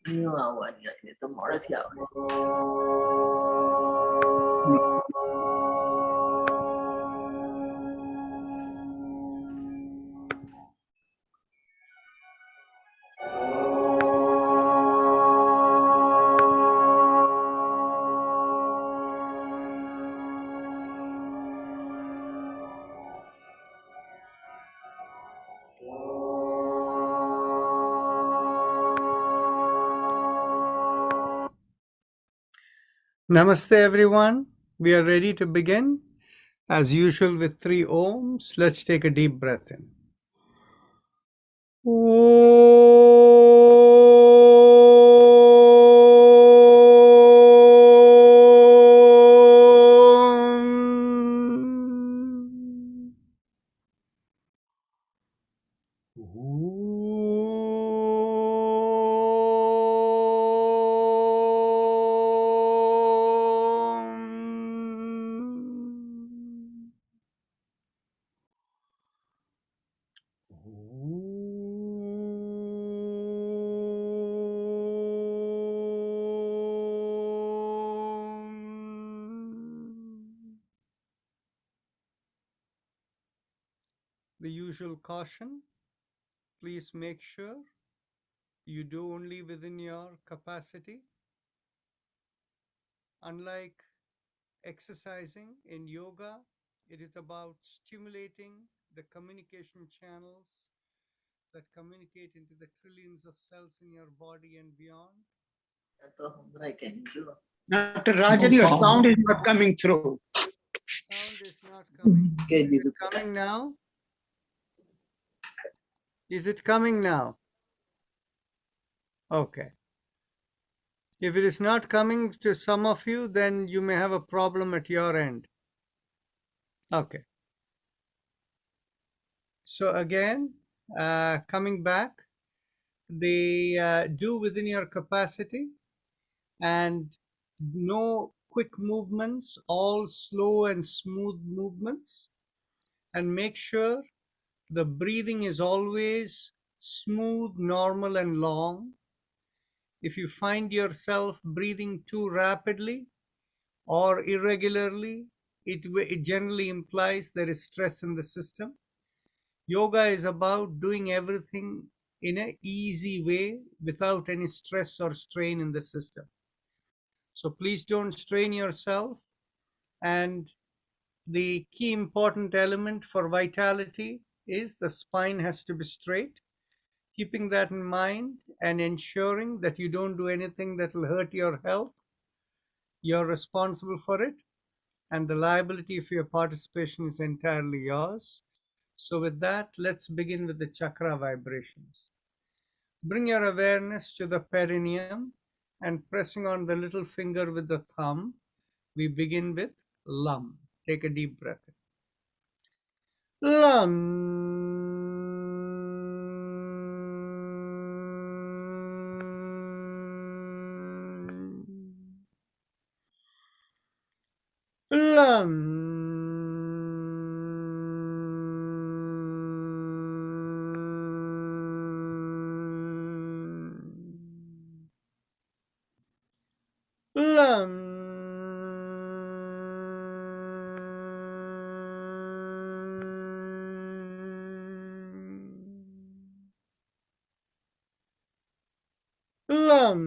Nhưng mà itu mau là thiểu. Namaste everyone. We are ready to begin. As usual with 3 ohms, let's take a deep breath in. The usual caution, please make sure you do only within your capacity. Unlike exercising in yoga, it is about stimulating the communication channels that communicate into the trillions of cells in your body and beyond. Dr. Rajan, your sound is not coming through. Sound is not coming. Is it coming now? Is it coming now? Okay. If it is not coming to some of you, then you may have a problem at your end. Okay. So again, coming back, do within your capacity and no quick movements, all slow and smooth movements, and make sure the breathing is always smooth, normal, and long. If you find yourself breathing too rapidly or irregularly, it generally implies there is stress in the system. Yoga is about doing everything in an easy way without any stress or strain in the system. So please don't strain yourself. And the key important element for vitality is the spine has to be straight. Keeping that in mind and ensuring that you don't do anything that will hurt your health, you're responsible for it, and the liability for your participation is entirely yours. So with that, let's begin with the chakra vibrations. Bring your awareness to the perineum and pressing on the little finger with the thumb, we begin with Lam. Take a deep breath. Lam. Lam. Lam. Lam.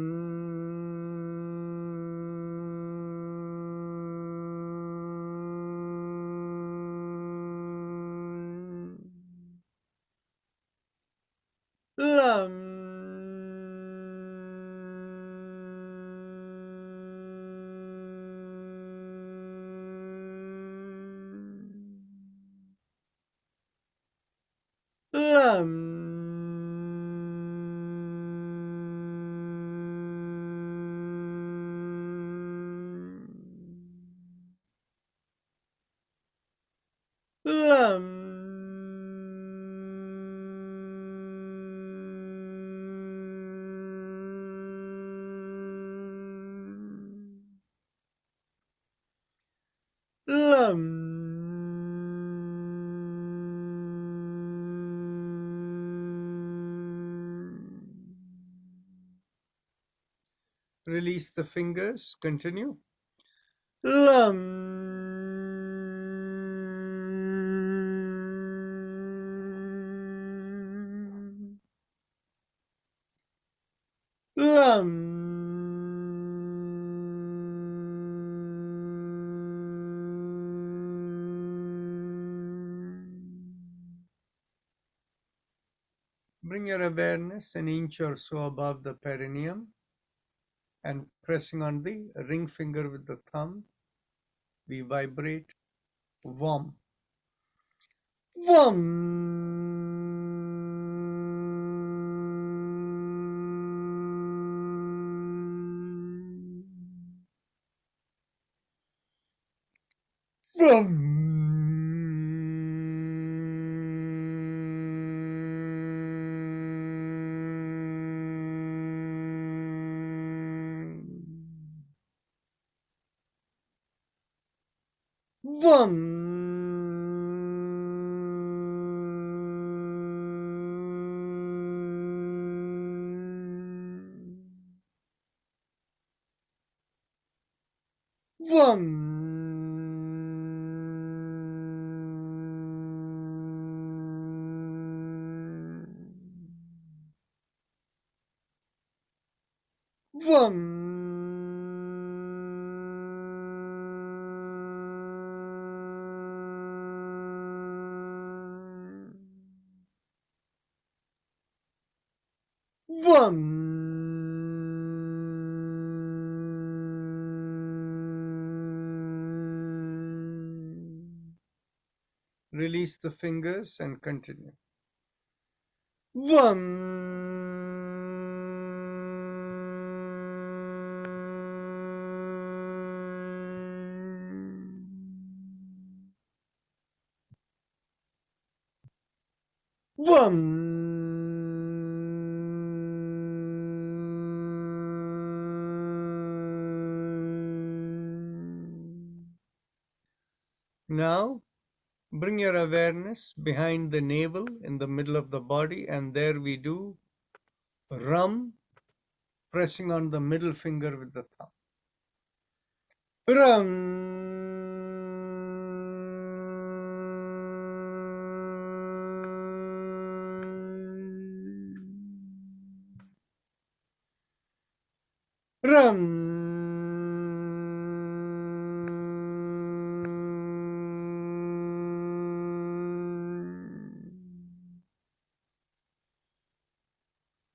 Lam. Lam. Lam. Lam. Release the fingers. Continue. Lam. Lam. Bring your awareness an inch or so above the perineum and pressing on the ring finger with the thumb, we vibrate Vam. Vam. Vam. Vam. Vam. Vam. Vam. Release the fingers and continue. Vam. Vam. Now, bring your awareness behind the navel in the middle of the body, and there we do Ram, pressing on the middle finger with the thumb. Ram. Ram.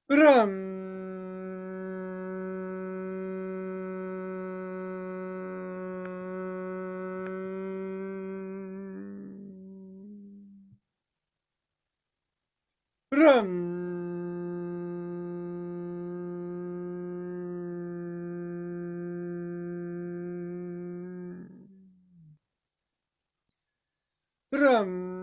Ram. Ram. Ram.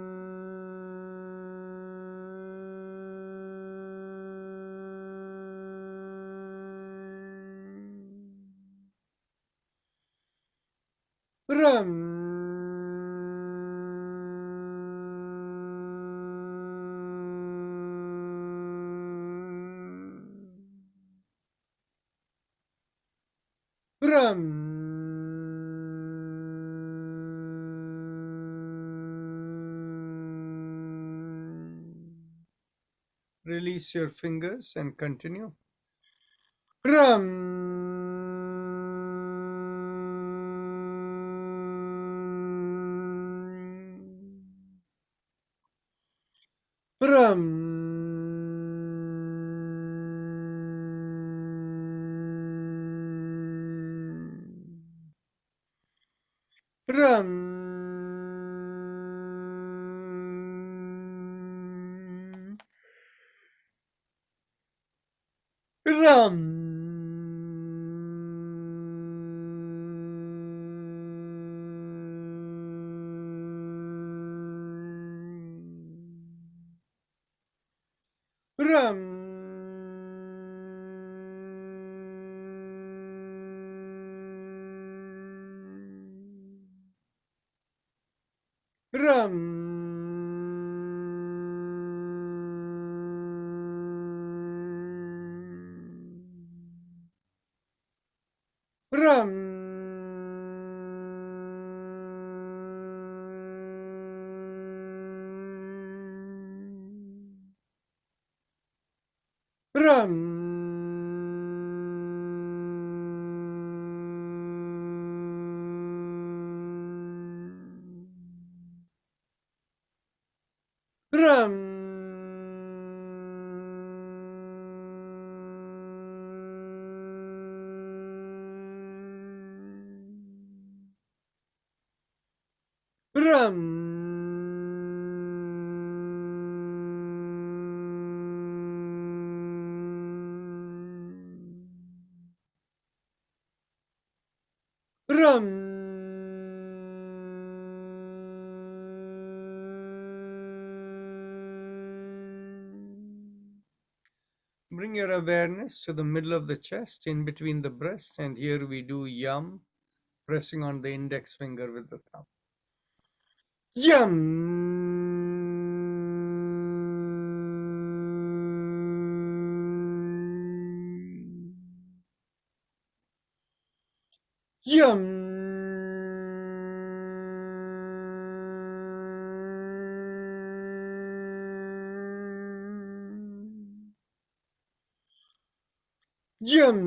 Ram. Ram. Release your fingers and continue. Ram. Ram. Ram. Ram. Ram. Ram. Ram. Ram. Ram. Ram. Ram. Bring your awareness to the middle of the chest, in between the breast, and here we do yum, pressing on the index finger with the thumb. Yum. Yum. Yum.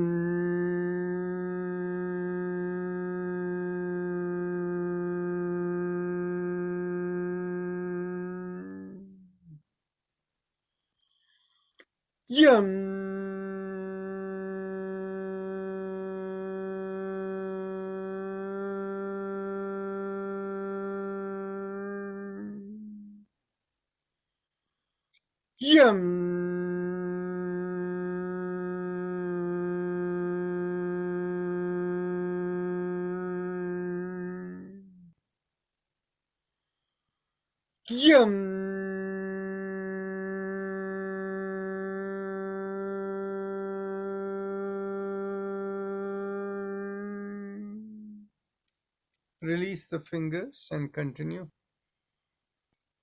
Yum. Yum. Yum. Release the fingers and continue.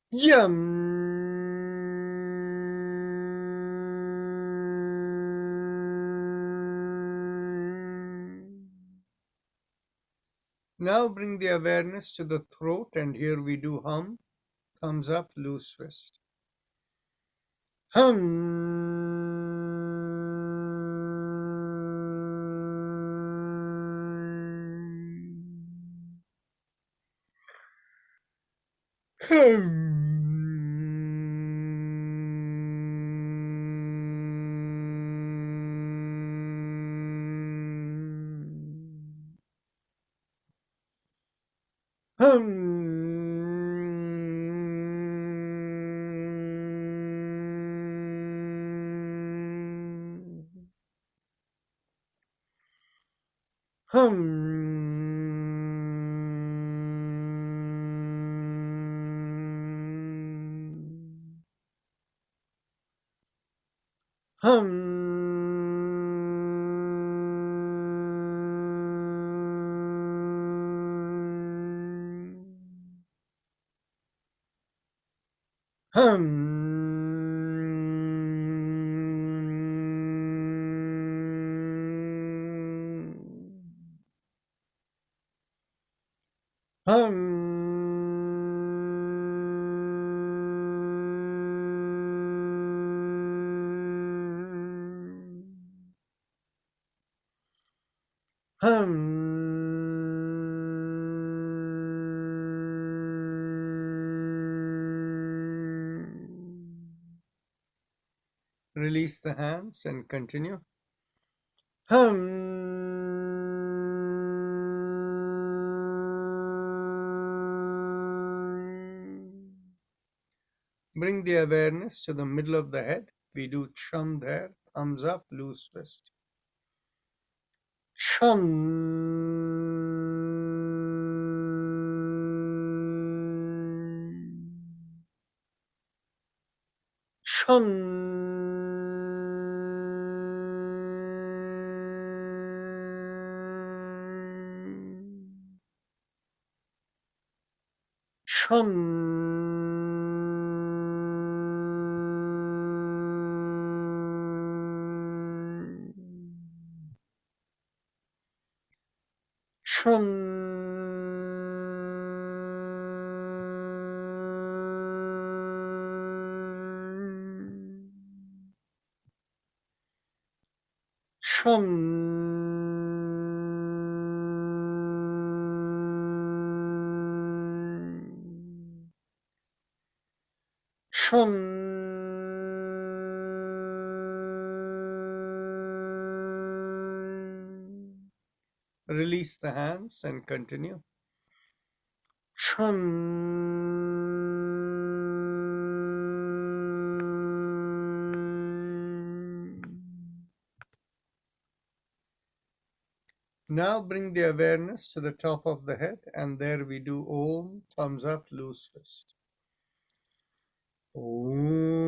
Yum. Now bring the awareness to the throat, and here we do hum. Thumbs up, loose fist. Hum. Hum. Hum. Hum. Hum. Hum. Hum. Release the hands and continue. Hum. Bring the awareness to the middle of the head. We do chum there. Thumbs up, loose fist. Chum. Chum. Chum. Release the hands and continue. Now bring the awareness to the top of the head, and there we do Om, thumbs up, loose fist. Om.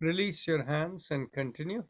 Release your hands and continue.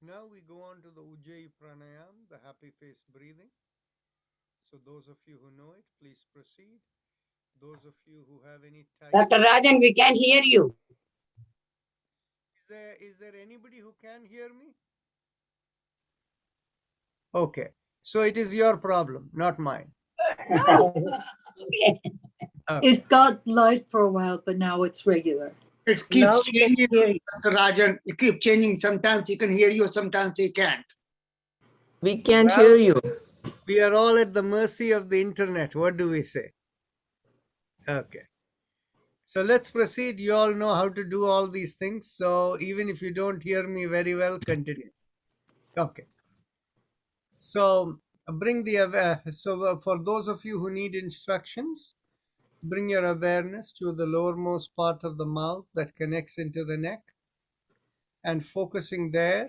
Now we go on to the Ujjayi Pranayama, the happy face breathing. So those of you who know it, please proceed. Those of you who have any type... Dr. Rajan, we can hear you. Is there anybody who can hear me? Okay. So it is your problem, not mine. Okay. Okay. It got light for a while, but now it's regular. It Now keeps we can changing, hear you. Dr. Rajan. It keeps changing. Sometimes he can hear you, sometimes he can't. We can't Well, hear you. We are all at the mercy of the internet. What do we say? Okay. So let's proceed. You all know how to do all these things. So even if you don't hear me very well, continue. Okay. So bring the for those of you who need instructions, bring your awareness to the lowermost part of the mouth that connects into the neck, and focusing there,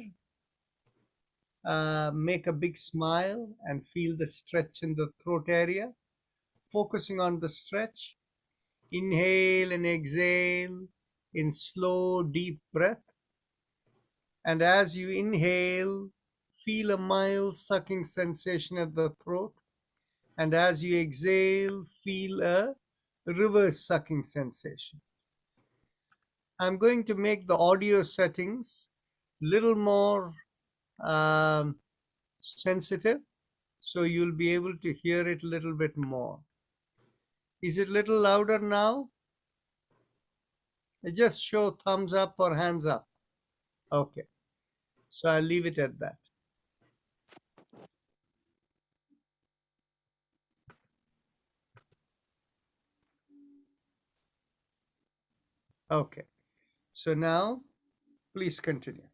make a big smile and feel the stretch in the throat area. Focusing on the stretch, inhale and exhale in slow, deep breath. And as you inhale, feel a mild sucking sensation at the throat. And as you exhale, feel a reverse sucking sensation. I'm going to make the audio settings little more sensitive, so you'll be able to hear it a little bit more. Is it a little louder now? Just show thumbs up or hands up. Okay, so I'll leave it at that. Okay, so now please continue.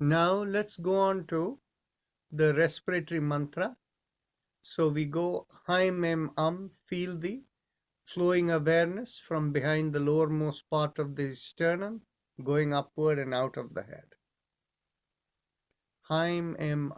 Now let's go on to the respiratory mantra. So we go Haim Em feel the flowing awareness from behind the lowermost part of the sternum, going upward and out of the head. Haim Em.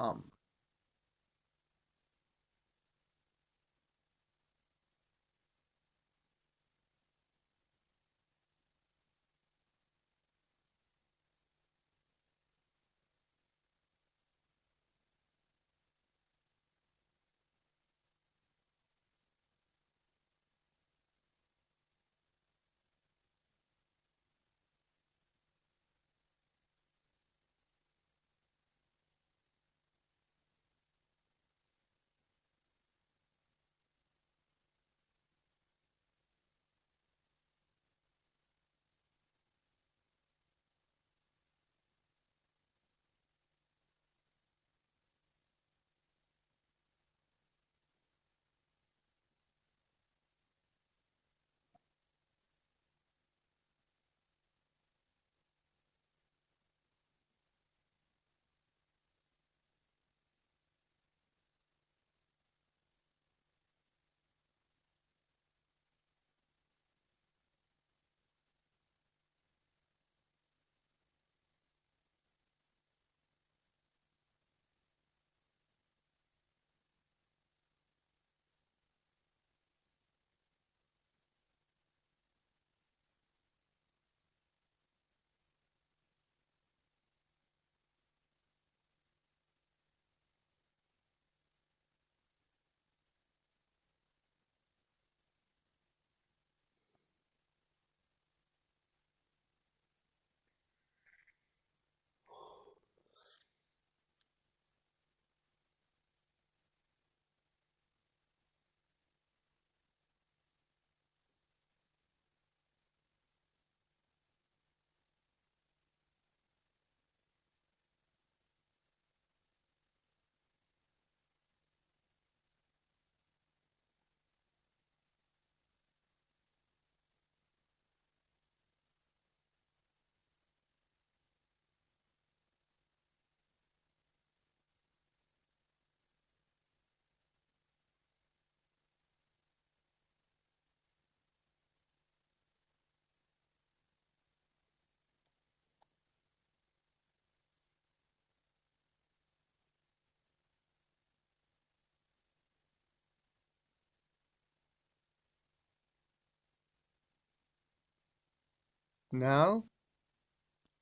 Now,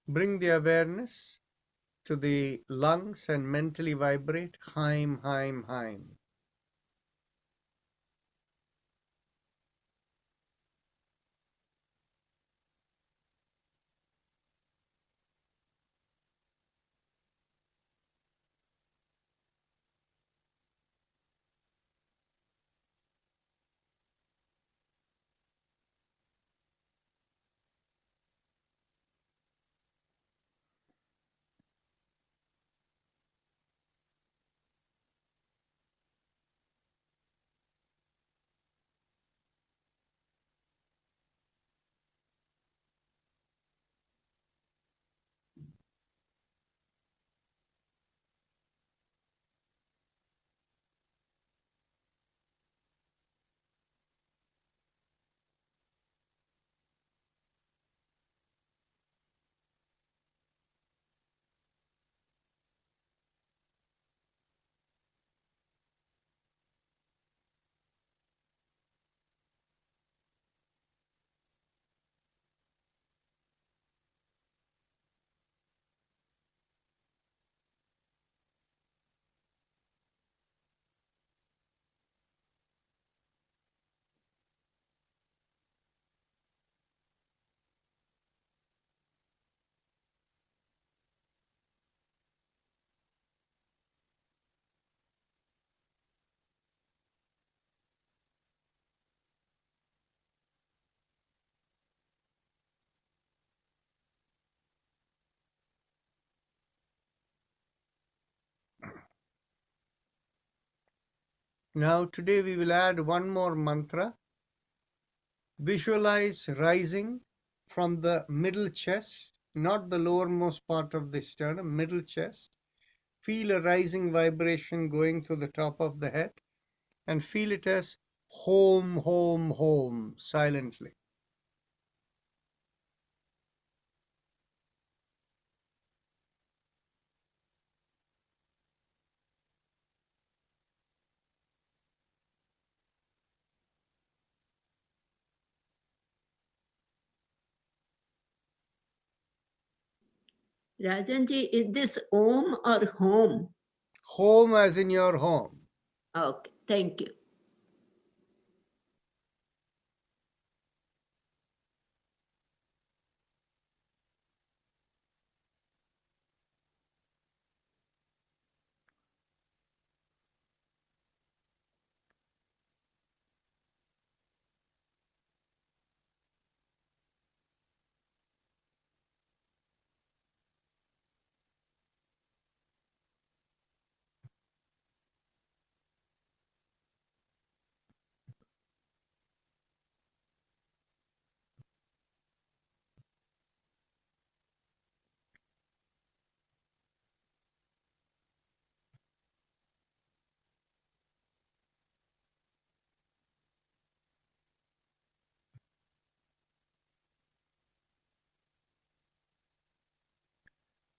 bring the awareness to the lungs and mentally vibrate Haim, Haim, Haim. Now, today we will add one more mantra. Visualize rising from the middle chest, not the lowermost part of the sternum, middle chest. Feel a rising vibration going to the top of the head and feel it as home, home, home, silently. Rajanji, is this Om or home? Home as in your home. Okay, thank you.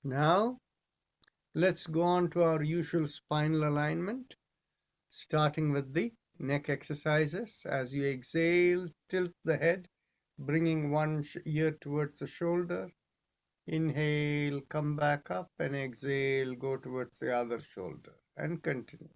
Now, let's go on to our usual spinal alignment, starting with the neck exercises. As you exhale, tilt the head, bringing one ear towards the shoulder. Inhale, come back up, and exhale, go towards the other shoulder, and continue.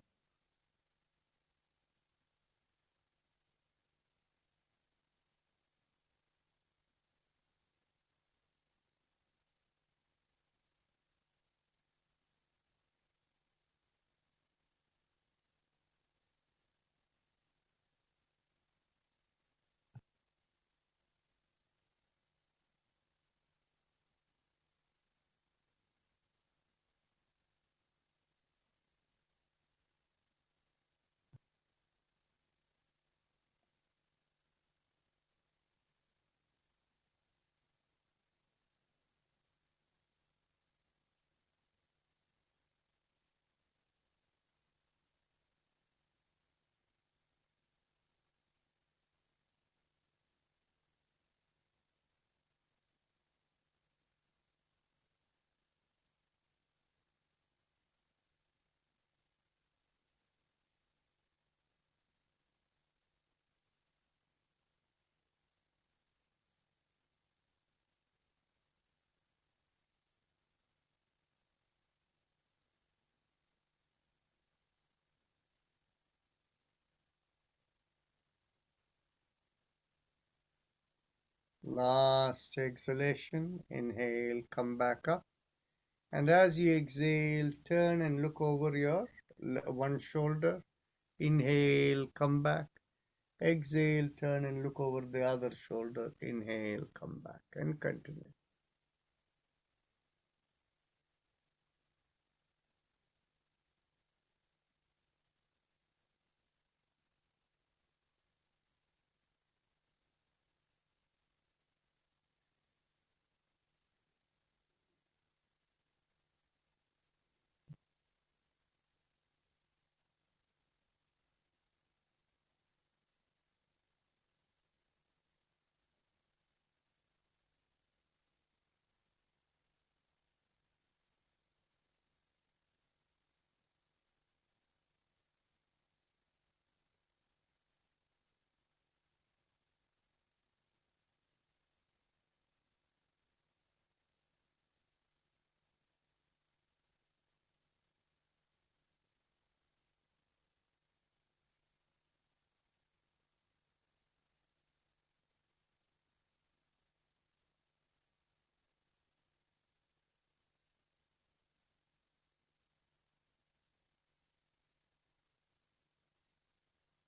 Last exhalation, inhale, come back up. And as you exhale, turn and look over your one shoulder. Inhale, come back. Exhale, turn and look over the other shoulder. Inhale, come back, and continue.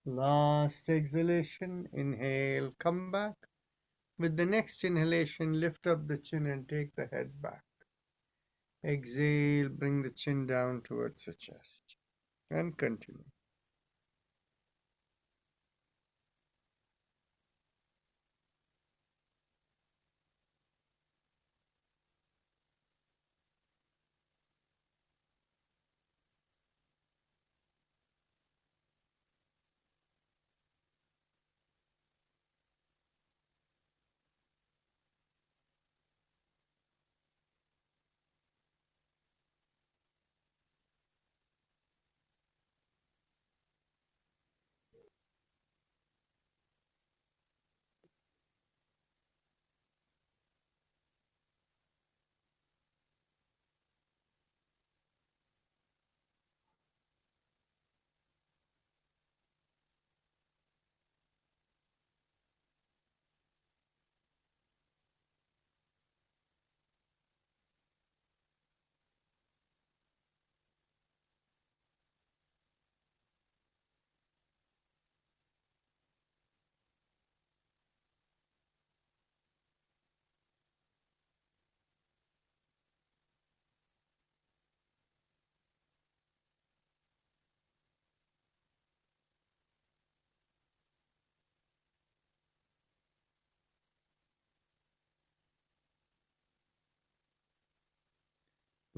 Last exhalation, inhale, come back. With the next inhalation, lift up the chin and take the head back. Exhale, bring the chin down towards the chest. And continue.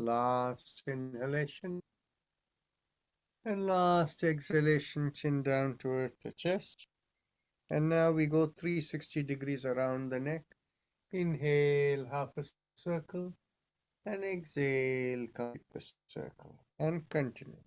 Last inhalation. And last exhalation, chin down towards the chest. And now we go 360 degrees around the neck. Inhale, half a circle. And exhale, complete the circle. And continue.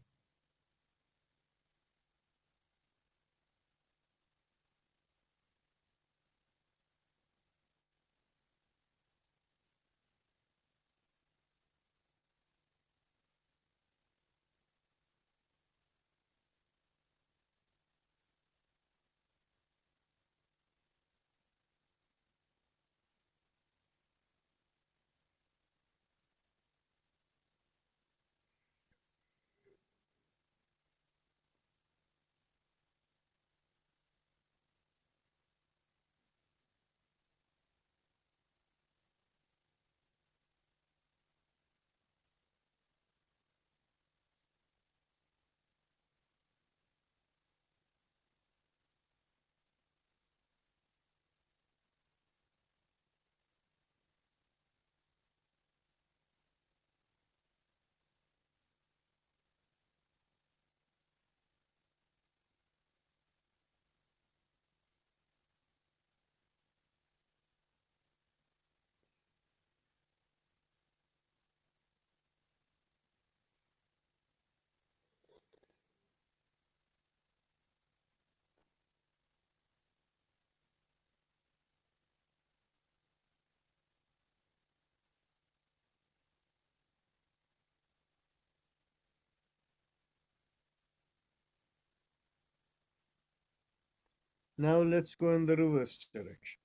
Now let's go in the reverse direction.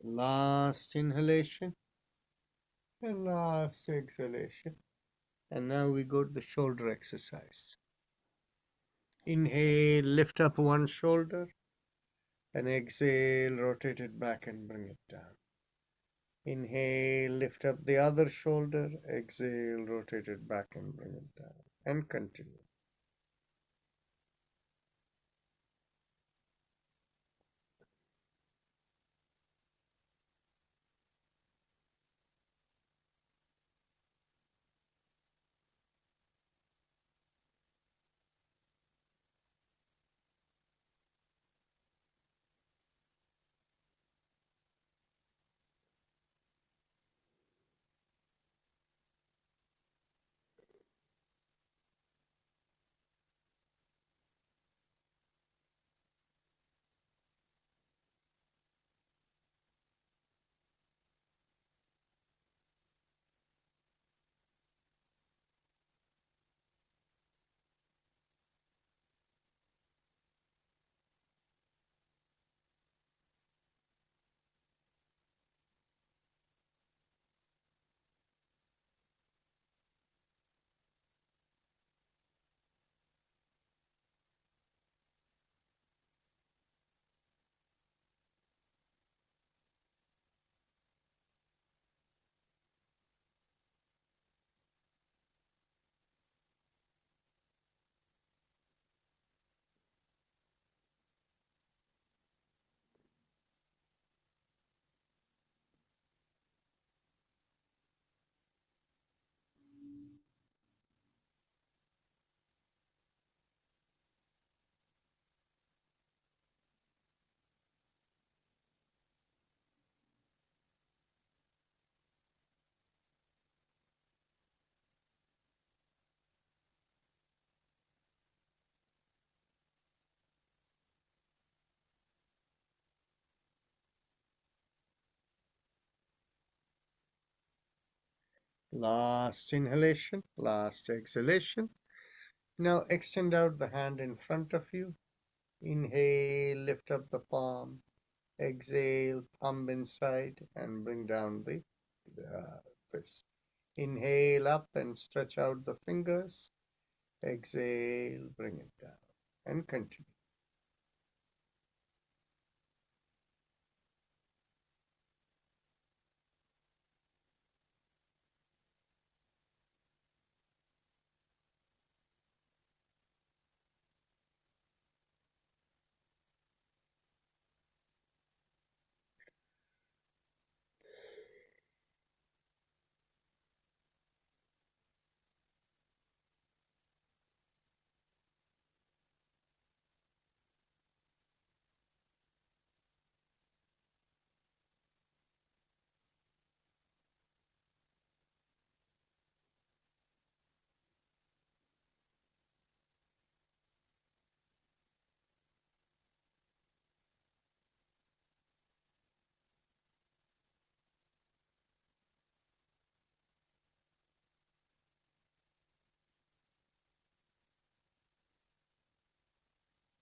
Last inhalation and last exhalation. And now we go to the shoulder exercise. Inhale, lift up one shoulder, and exhale, rotate it back and bring it down. Inhale, lift up the other shoulder, exhale, rotate it back and bring it down. And continue. Last inhalation, last exhalation. Now extend out the hand in front of you. Inhale, lift up the palm. Exhale, thumb inside and bring down the fist. Inhale up and stretch out the fingers. Exhale, bring it down and continue.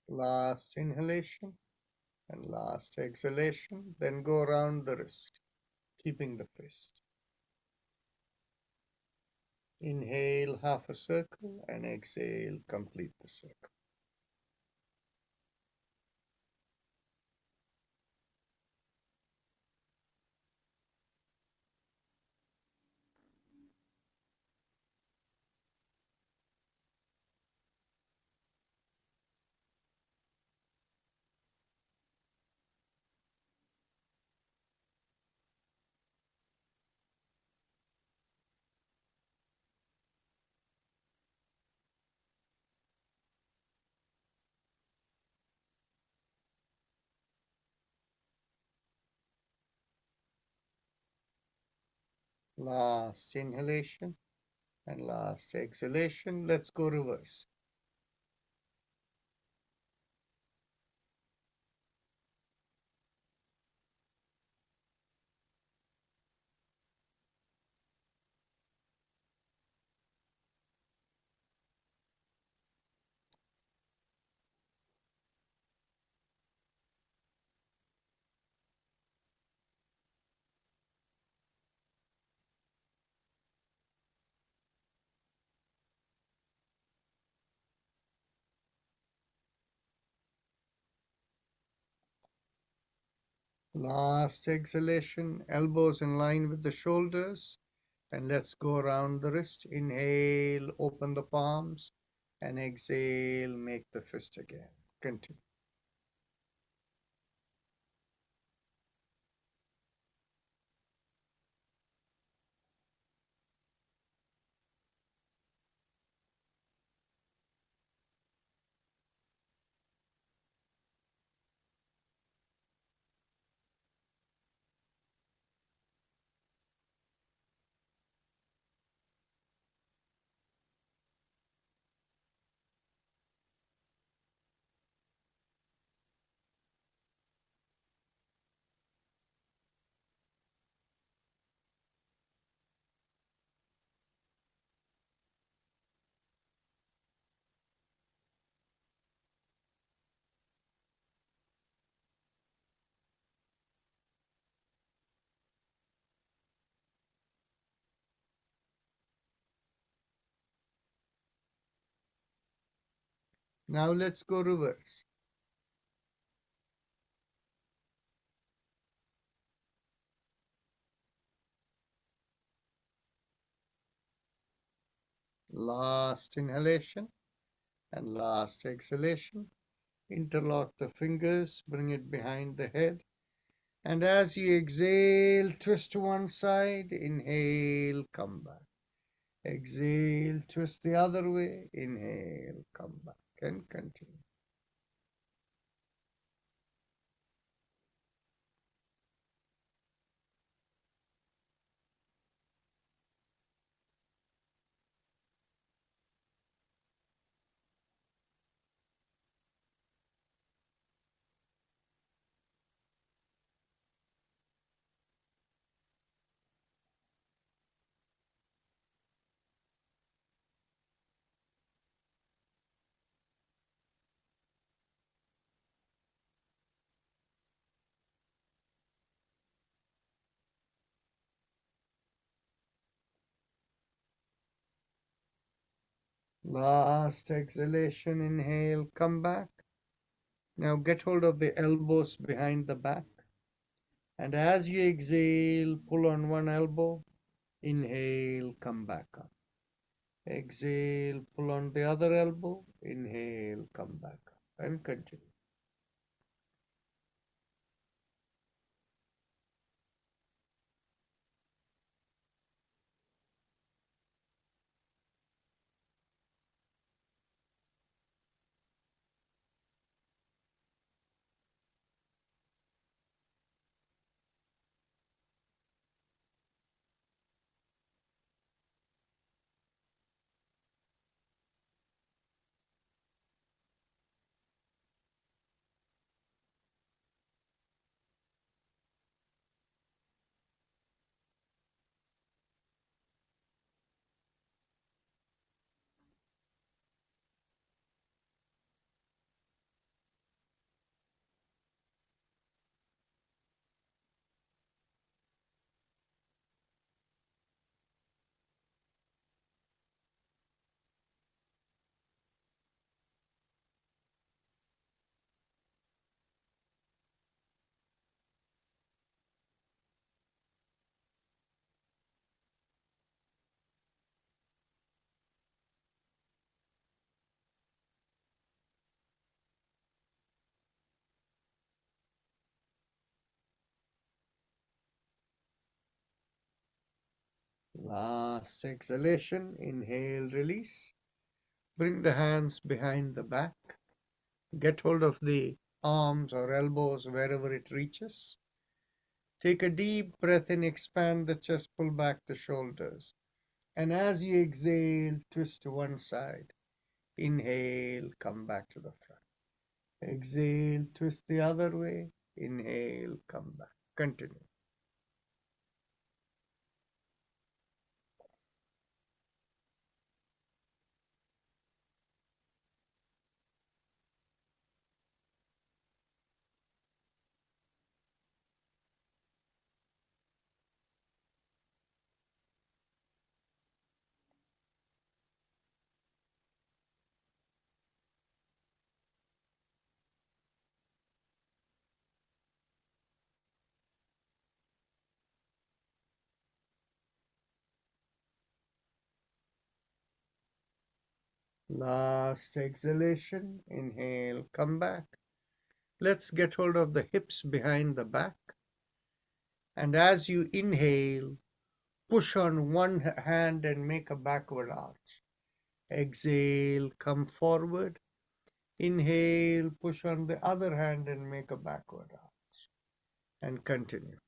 Last inhalation and last exhalation. Then go around the wrist, keeping the fist. Inhale half a circle and exhale, complete the circle. Last inhalation and last exhalation. Let's go reverse. Last exhalation, elbows in line with the shoulders. And let's go around the wrist. Inhale, open the palms. And exhale, make the fist again. Continue. Now let's go reverse. Last inhalation and last exhalation. Interlock the fingers, bring it behind the head. And as you exhale, twist to one side. Inhale, come back. Exhale, twist the other way. Inhale, come back, and continue. Last exhalation, inhale, come back. Now get hold of the elbows behind the back. And as you exhale, pull on one elbow. Inhale, come back up. Exhale, pull on the other elbow. Inhale, come back up. And continue. Last exhalation, inhale, release. Bring the hands behind the back. Get hold of the arms or elbows wherever it reaches. Take a deep breath in, expand the chest, pull back the shoulders. And as you exhale, twist to one side. Inhale, come back to the front. Exhale, twist the other way. Inhale, come back. Continue. Last exhalation. Inhale, come back. Let's get hold of the hips behind the back. And as you inhale, push on one hand and make a backward arch. Exhale, come forward. Inhale, push on the other hand and make a backward arch. And continue.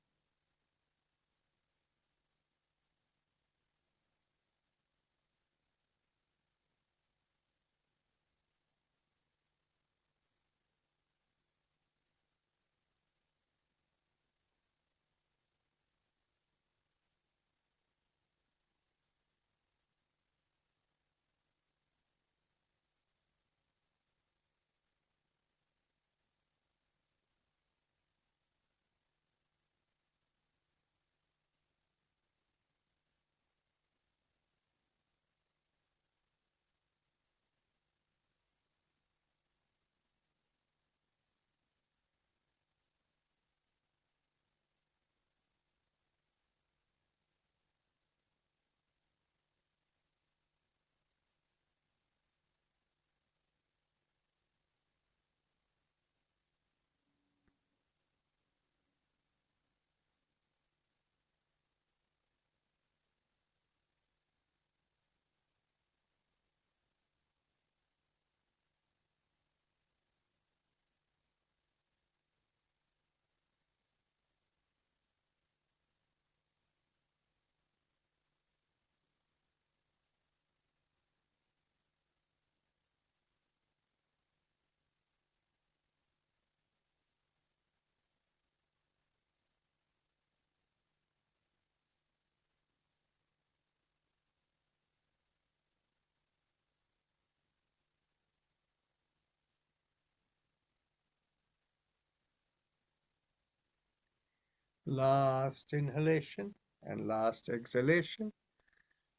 Last inhalation and last exhalation.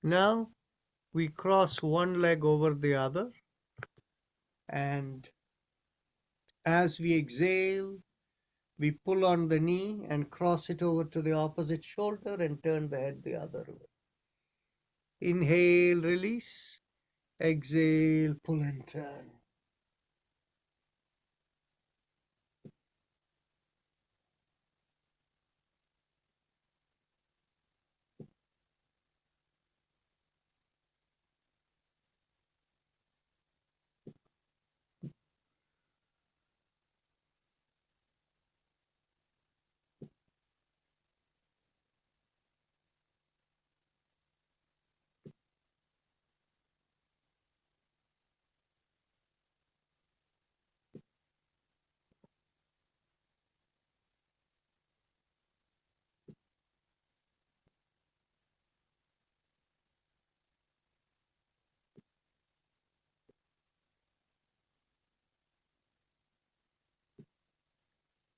Now we cross one leg over the other, and as we exhale, we pull on the knee and cross it over to the opposite shoulder and turn the head the other way. Inhale, release. Exhale, pull and turn.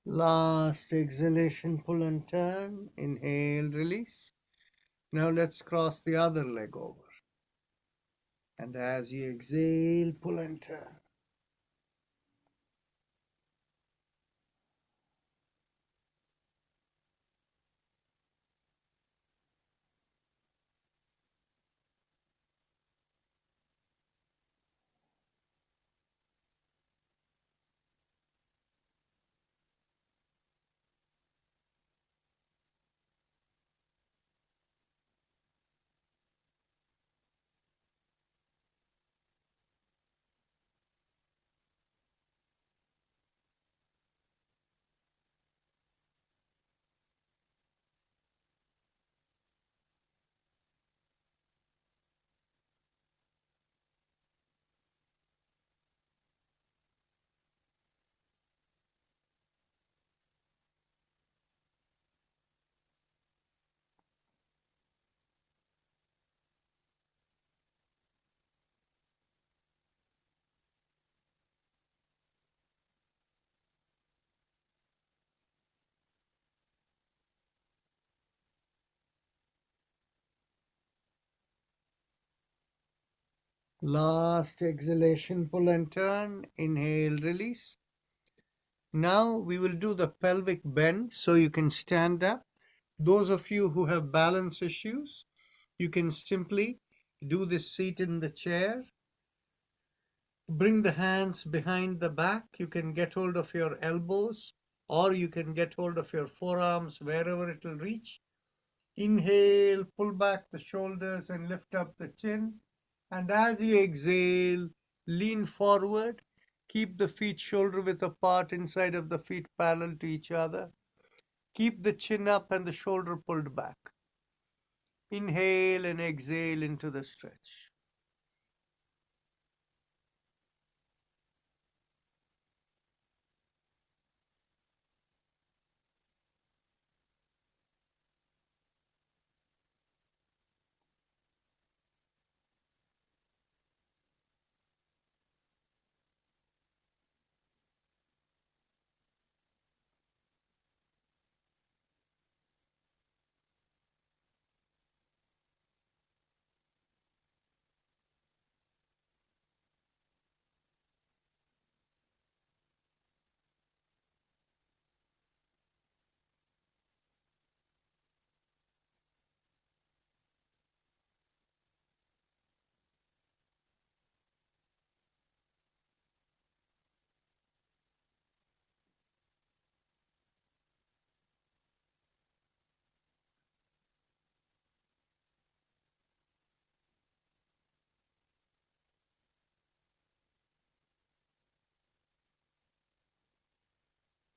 Last exhalation, pull and turn. Inhale, release. Now let's cross the other leg over. And as you exhale, pull and turn. Last exhalation, pull and turn. Inhale, release. Now we will do the pelvic bend so you can stand up. Those of you who have balance issues, you can simply do this seat in the chair Bring the hands behind the back. You can get hold of your elbows, or you can get hold of your forearms, wherever it will reach. Inhale, pull back the shoulders and lift up the chin. And as you exhale, lean forward. Keep the feet shoulder width apart, inside of the feet parallel to each other. Keep the chin up and the shoulder pulled back. Inhale and exhale into the stretch.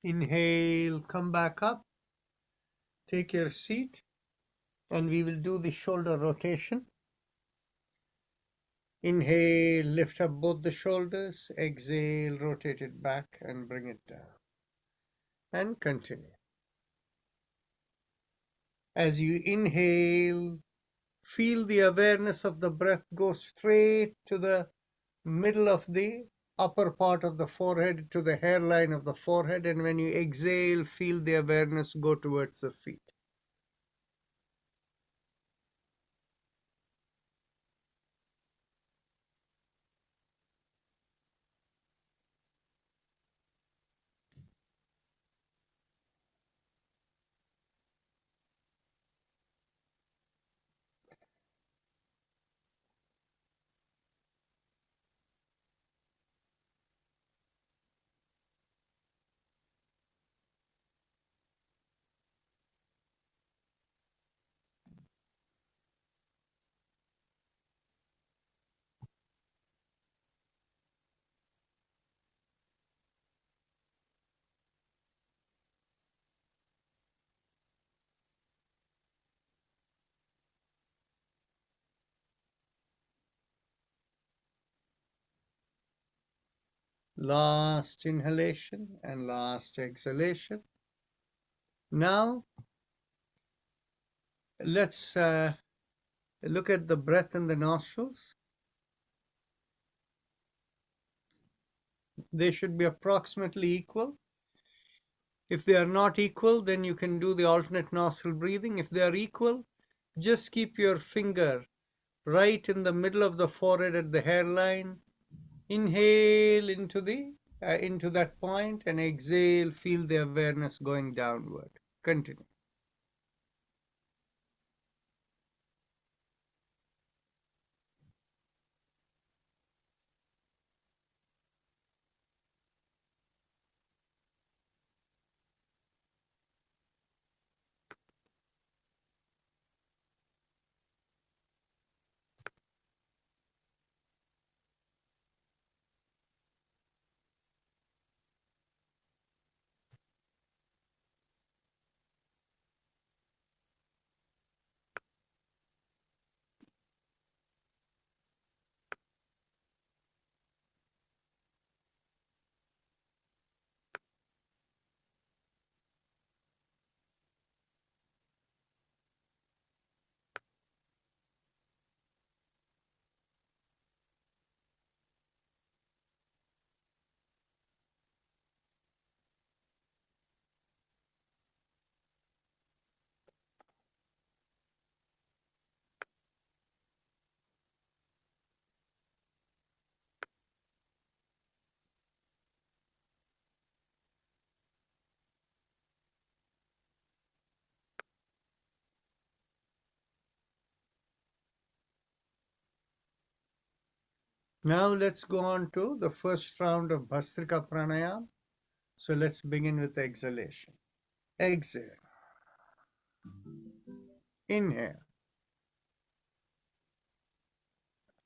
Inhale, come back up. Take your seat, and we will do the shoulder rotation. Inhale, lift up both the shoulders. Exhale, rotate it back and bring it down. And continue. As you inhale, feel the awareness of the breath go straight to the middle of the upper part of the forehead, to the hairline of the forehead. And when you exhale, feel the awareness go towards the feet. Last inhalation and last exhalation. Now, let's look at the breath in the nostrils. They should be approximately equal. If they are not equal, then you can do the alternate nostril breathing. If they are equal, just keep your finger right in the middle of the forehead at the hairline. Inhale into that point, and exhale, feel the awareness going downward. Continue. Now let's go on to the first round of Bhastrika Pranayama. So let's begin with exhalation. Exhale. Inhale.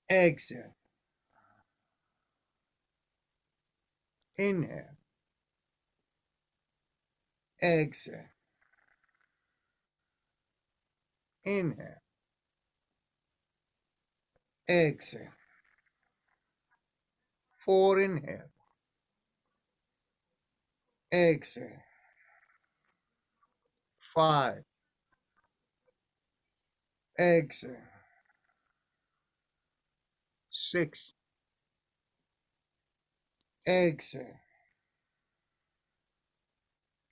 Exhale. Inhale. Exhale. Inhale. Exhale. 4 inhale. Exhale. 5. Exhale. 6. Exhale.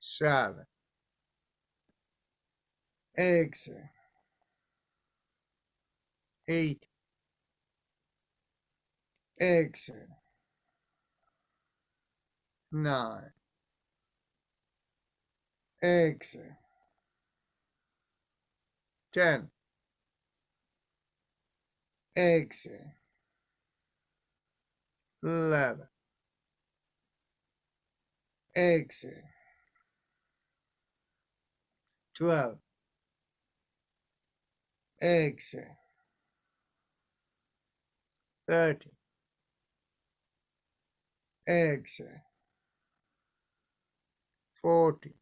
7. Exhale. 8. Exhale. 9. Exhale. 10. Exhale. 11. Exhale. 12. Exhale. 13. Exhale. 14.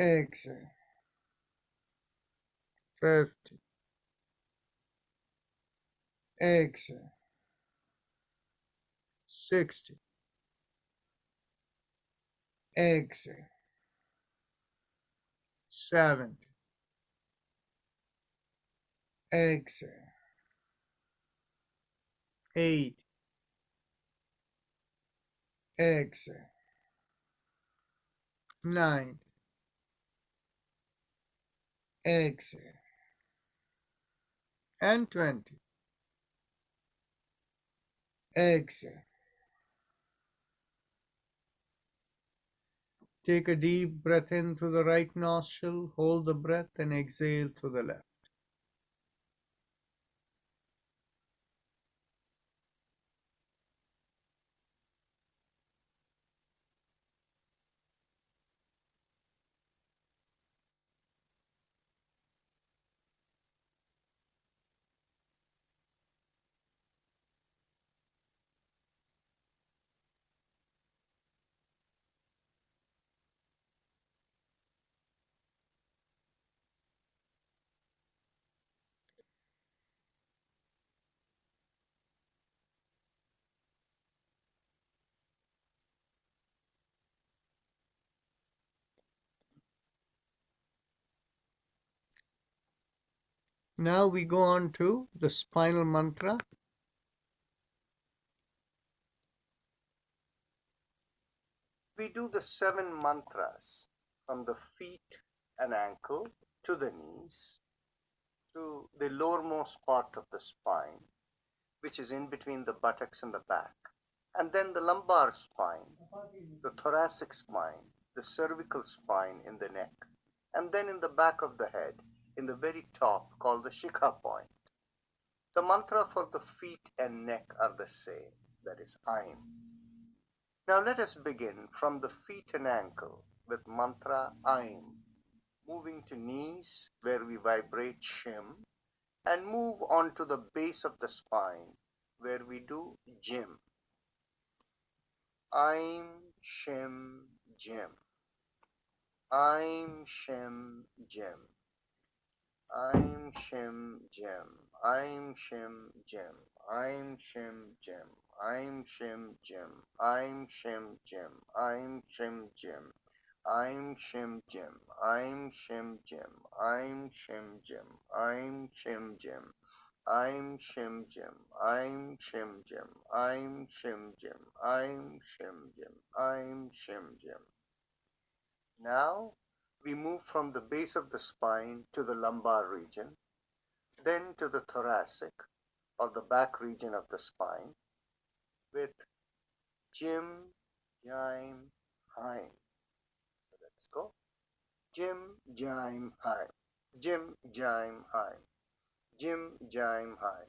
Exhale. 15. Exhale. 60. Exhale. 70. Exhale. 80. Exhale. 90. Exhale. And 20. Exhale. Take a deep breath in through the right nostril, hold the breath, and exhale through the left. Now we go on to the Spinal Mantra. We do the 7 mantras from the feet and ankle to the knees to the lowermost part of the spine, which is in between the buttocks and the back, and then the lumbar spine, the thoracic spine, the cervical spine in the neck, and then in the back of the head, in the very top, called the Shikha point. The mantra for the feet and neck are the same, that is Aim. Now let us begin from the feet and ankle with mantra Aim, moving to knees where we vibrate Shim, and move on to the base of the spine where we do Jim. Aim, Shim, Jim. Aim, Shim, Jim. Aim, Shim, Jim. Aim, Shim, Jim. Aim, Shim, Jim. Aim, Shim, Jim. Aim, Shim, Jim. Aim, Shim, Jim. Aim, Shim, Jim. Aim, Shim, Jim. Aim, Shim, Jim. Aim, Shim, Jim. Aim, Shim, Jim. Aim, Shim, Jim. Aim, Shim, Jim. Aim, Shim, Jim. Aim, Shim, Jim. Now we move from the base of the spine to the lumbar region, then to the thoracic or the back region of the spine with Jim, Jaim, Haim. So let's go. Jim, Jaim, Haim. Jim, Jaim, Haim. Jim, Jaim, Haim.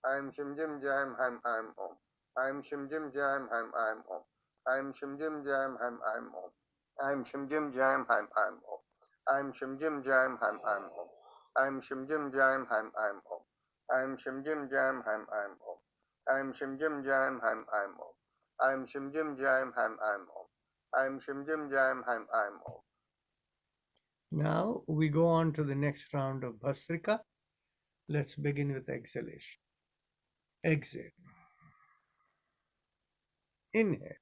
I'm Shim Jim Jam Ham I'm Om. I'm Shim Jim Jam Ham I'm Om. I'm Shim Jim Jam Ham I'm Om. I'm Shim Jim Jam Ham I'm Om. I'm Shim Jim Jam Ham I'm Om. I'm Shim Jim Jam Ham I'm Om. I'm Shim Jim Jam Ham I'm Om. I'm Shim Jim Jam Ham I'm Om. I'm Shim Jim Jam Ham I'm Om. I'm Shim Jim Jam Ham I'm Om. Now we go on to the next round of Bhastrika. Let's begin with exhalation. Exhale. Inhale.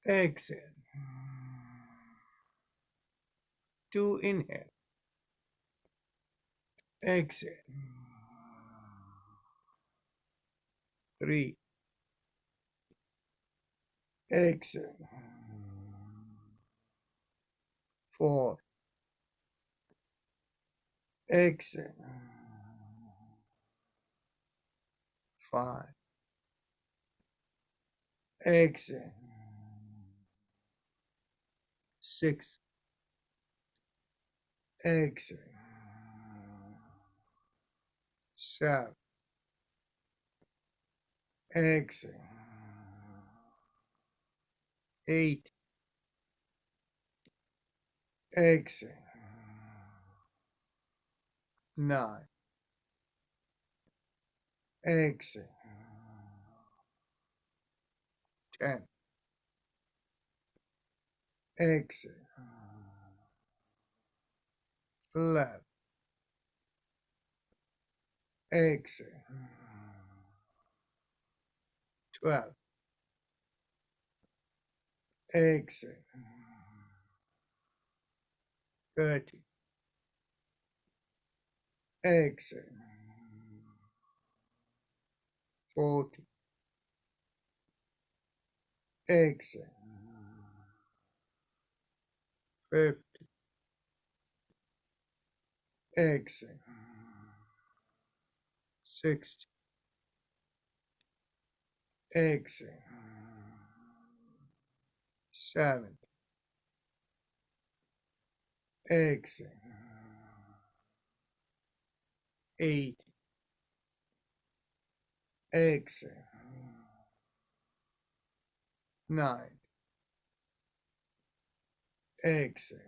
Exhale. 2 inhale. Exhale. 3. Exhale. 4. Exhale. 5. Exhale. 6. Exhale. 7. Exhale. 8. Exhale. 9. Exhale. 10. Exhale. 11. Exhale. 12. Exhale. 30. Exhale. 40. Exhale. 50. Exhale. 60. Exhale. 70. Exhale. 80. Exhale. 9. Exhale.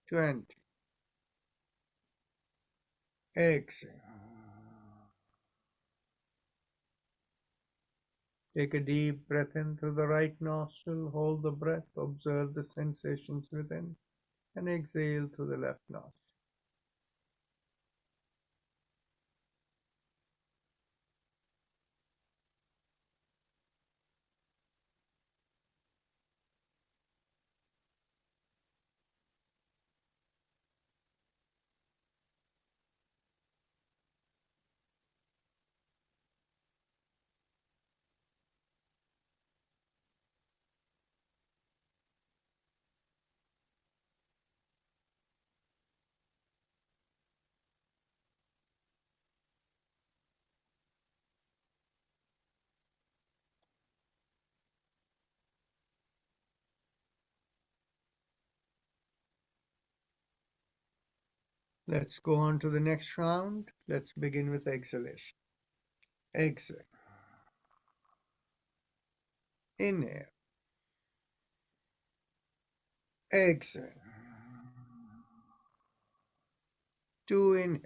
20. Exhale. Take a deep breath in through the right nostril. Hold the breath. Observe the sensations within. And exhale through the left nostril. Let's go on to the next round. Let's begin with exhalation. Exhale. Inhale. Exhale. 2 inhale.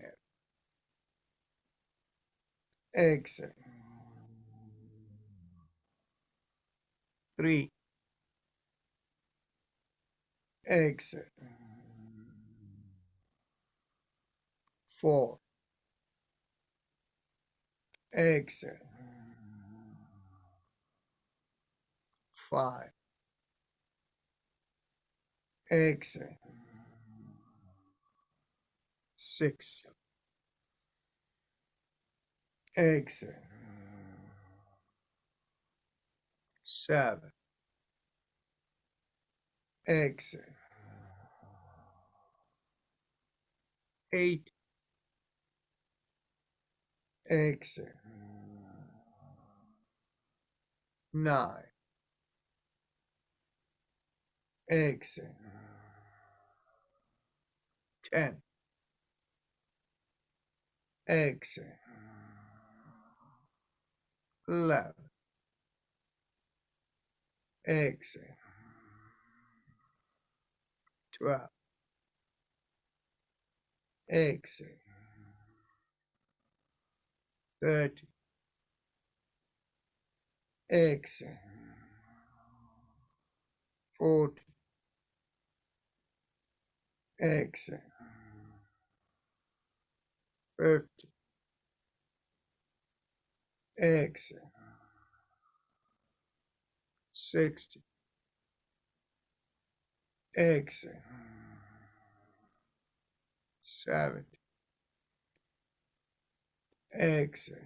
Exhale. 3. Exhale. 4. Exhale. 5. Exhale. 6. Exhale. 7. Exhale. 8. Exhale. 9. Exhale. 10. exhale. 11, exhale. 12, exhale. 30, exhale. 40, exhale. 50, exhale. 60, exhale. 70, exhale.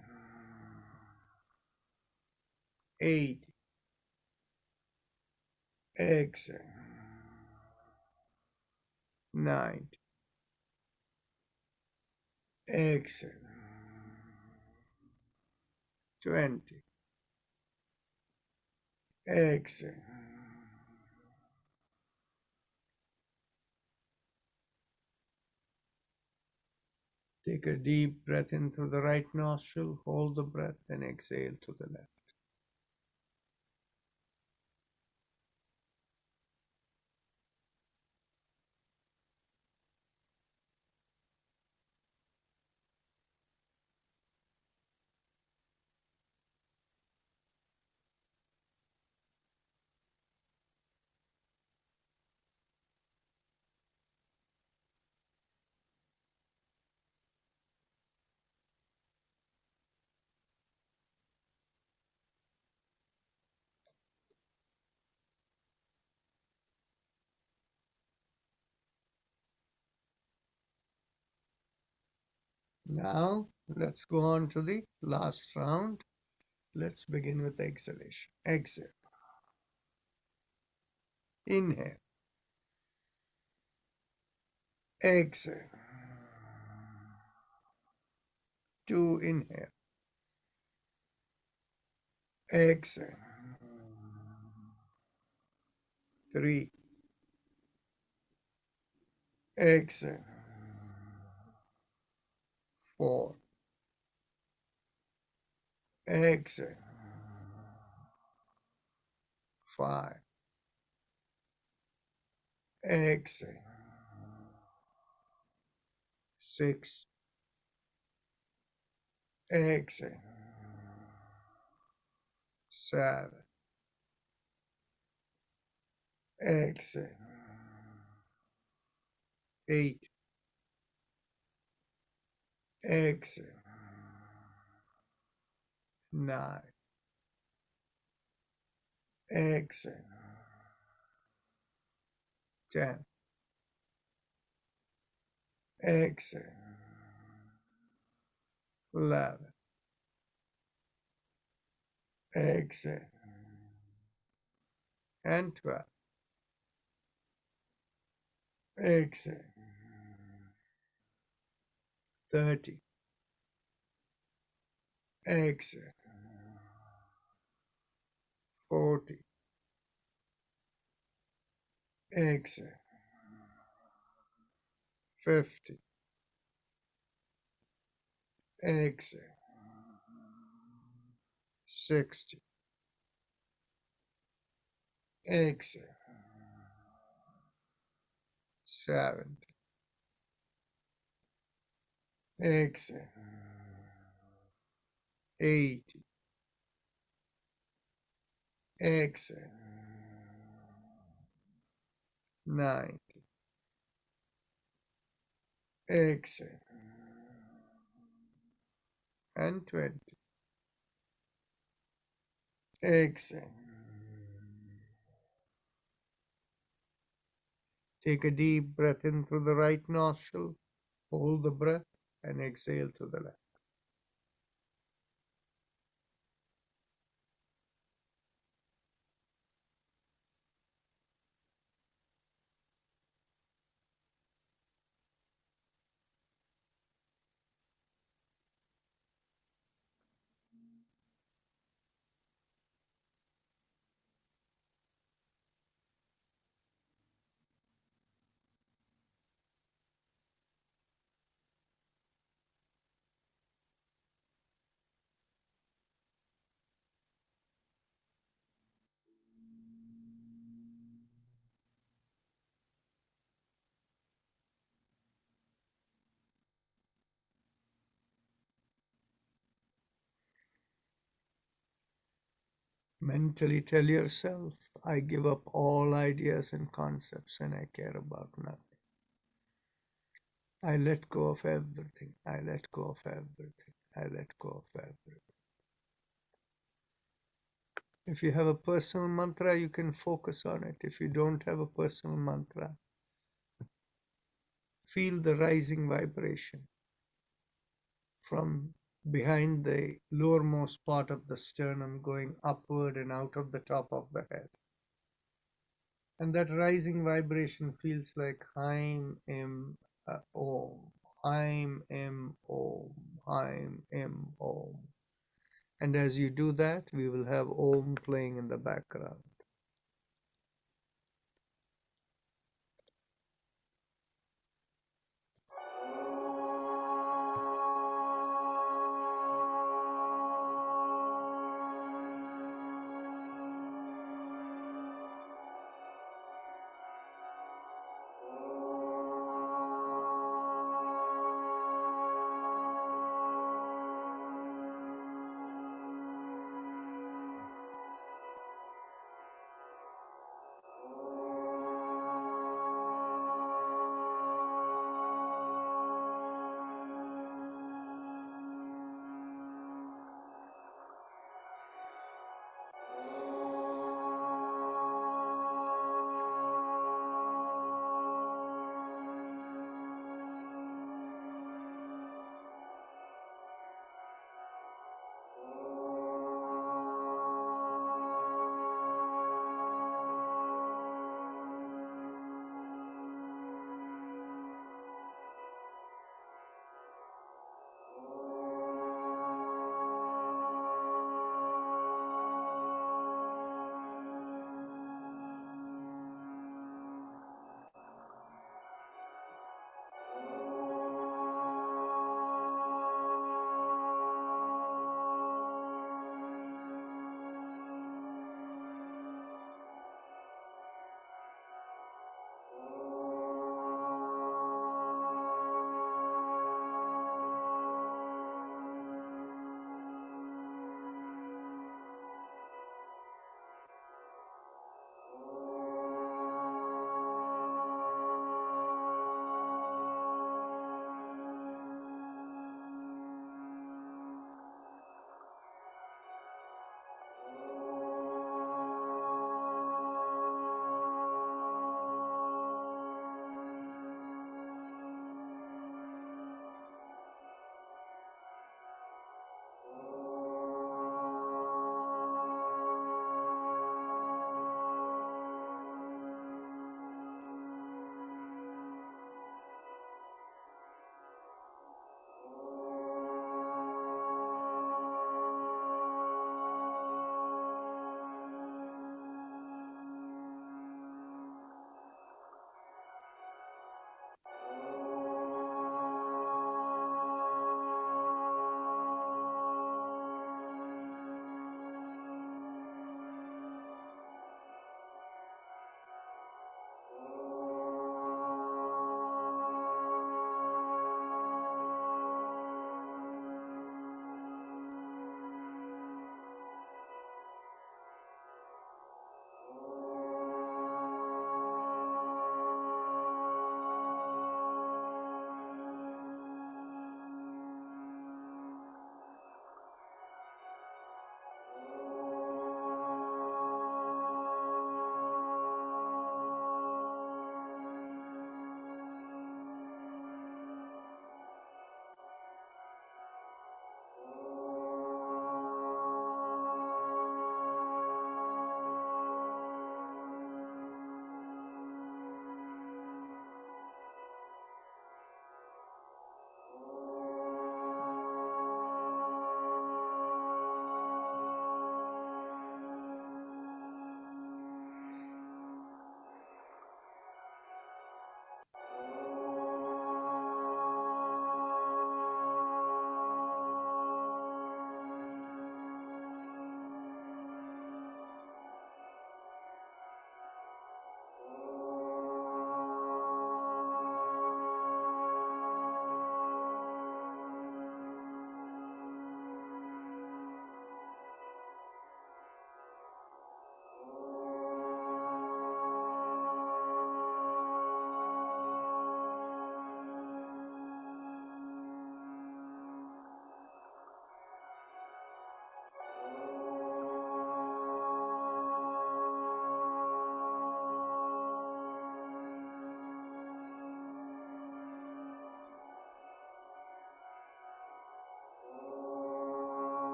80, exhale. 90, exhale. 20, exhale. Take a deep breath in through the right nostril, hold the breath, and exhale to the left. Now, let's go on to the last round. Let's begin with exhalation. Exhale. Inhale. Exhale. 2, inhale. Exhale. 3, exhale. 4, exhale. 5, exhale. 6, exhale. 7, exhale. 8, exhale. 9, exhale. 10, exhale. 11, exhale. And 12, exhale. 30, exhale. 40, exhale. 50, exhale. 60, exhale. 70, exhale. 80, exhale. 90, exhale. And 20, exhale. Take a deep breath in through the right nostril, hold the breath, and exhale to the left. Mentally tell yourself, I give up all ideas and concepts and I care about nothing. I let go of everything. I let go of everything. I let go of everything. If you have a personal mantra, you can focus on it. If you don't have a personal mantra, feel the rising vibration from behind the lowermost part of the sternum going upward and out of the top of the head. And that rising vibration feels like Haim Im Om, Haim Im Om, Haim Im Om. And as you do that, we will have Om playing in the background.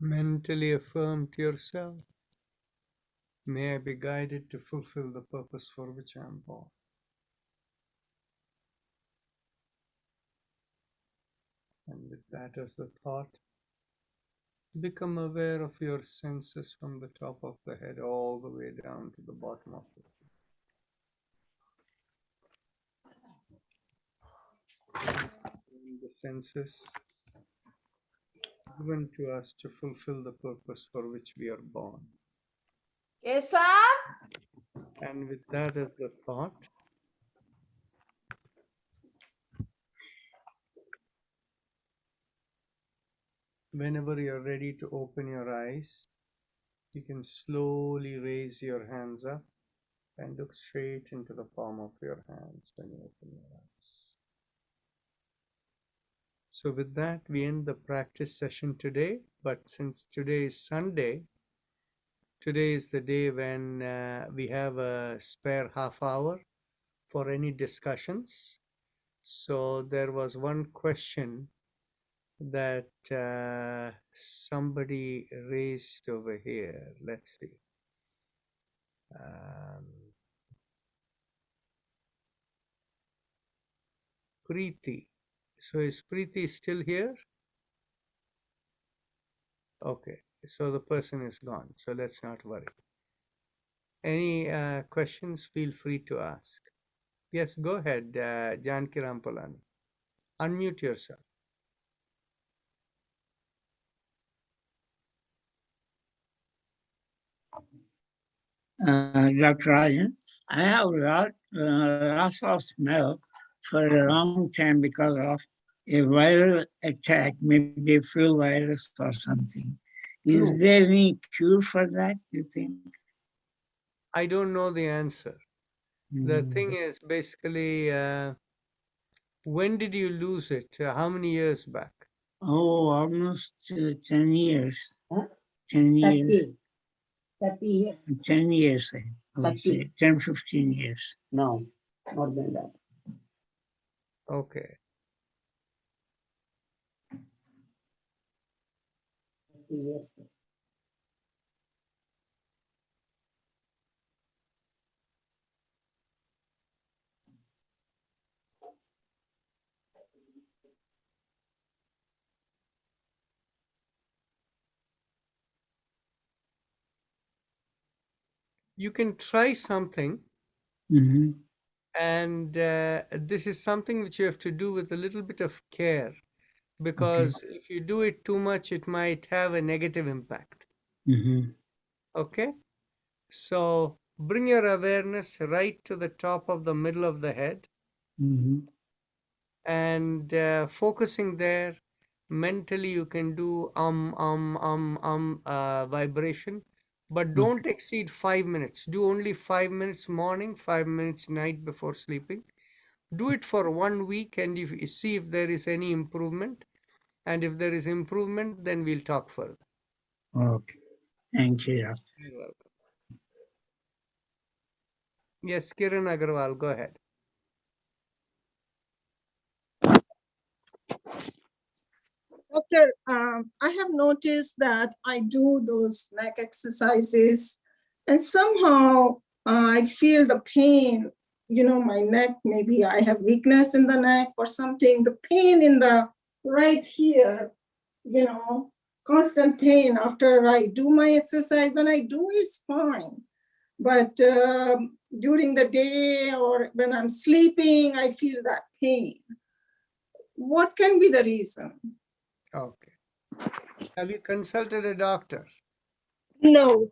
Mentally affirm to yourself, may I be guided to fulfill the purpose for which I am born. And with that as the thought, become aware of your senses from the top of the head all the way down to the bottom of the feet. The senses given to us to fulfill the purpose for which we are born. Yes, sir. And with that as the thought, whenever you're ready to open your eyes, you can slowly raise your hands up and look straight into the palm of your hands when you open your eyes. So with that, we end the practice session today. But since today is Sunday, today is the day when we have a spare half hour for any discussions. So there was one question that somebody raised over here. Let's see. Preeti. So is Preeti still here? Okay, so the person is gone. So let's not worry. Any questions, feel free to ask. Yes, go ahead, Janki Rampalani. Unmute yourself. Dr. Rajan, I have loss of smell for a long time because of a viral attack, maybe a flu virus or something. Is there any cure for that, you think? I don't know the answer. The thing is basically, when did you lose it? How many years back? Oh, almost 10 years. Huh? 10 years. 30 years. 10 years, I would say. 10, 15 years. No, more than that. Okay. Yes. You can try something, Mm-hmm. and this is something which you have to do with a little bit of care, because if you do it too much, it might have a negative impact. Mm-hmm. Okay? So bring your awareness right to the top of the middle of the head, Mm-hmm. and focusing there, mentally you can do vibration, but don't exceed 5 minutes. Do only 5 minutes morning, 5 minutes night before sleeping. Do it for 1 week, and if you see if there is any improvement, and if there is improvement, then we'll talk further. Okay. Thank you. You're welcome. Yes, Kiran Agarwal, go ahead. Doctor, I have noticed that I do those neck exercises and somehow I feel the pain, my neck, maybe I have weakness in the neck or something, the pain in the right here, constant pain after I do my exercise. When I do, it's fine. But during the day or when I'm sleeping, I feel that pain. What can be the reason? Okay. Have you consulted a doctor? No.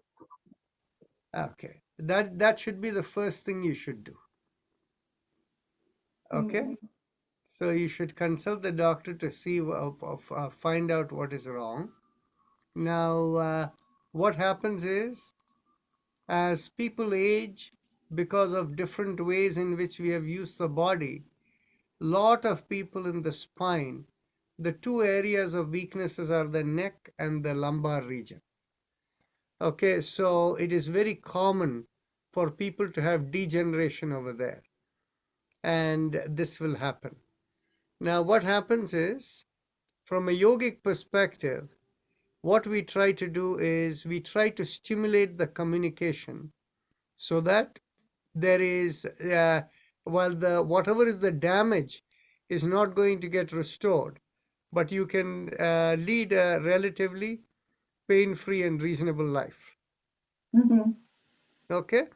Okay. That should be the first thing you should do. Okay. So you should consult the doctor to see, find out what is wrong. Now, what happens is, as people age, because of different ways in which we have used the body, lot of people in the spine, the two areas of weaknesses are the neck and the lumbar region. Okay, so it is very common for people to have degeneration over there, and this will happen. Now, what happens is, from a yogic perspective, what we try to do is we try to stimulate the communication so that there is, while the whatever is the damage is not going to get restored, but you can lead a relatively pain-free and reasonable life. Mhm. Okay?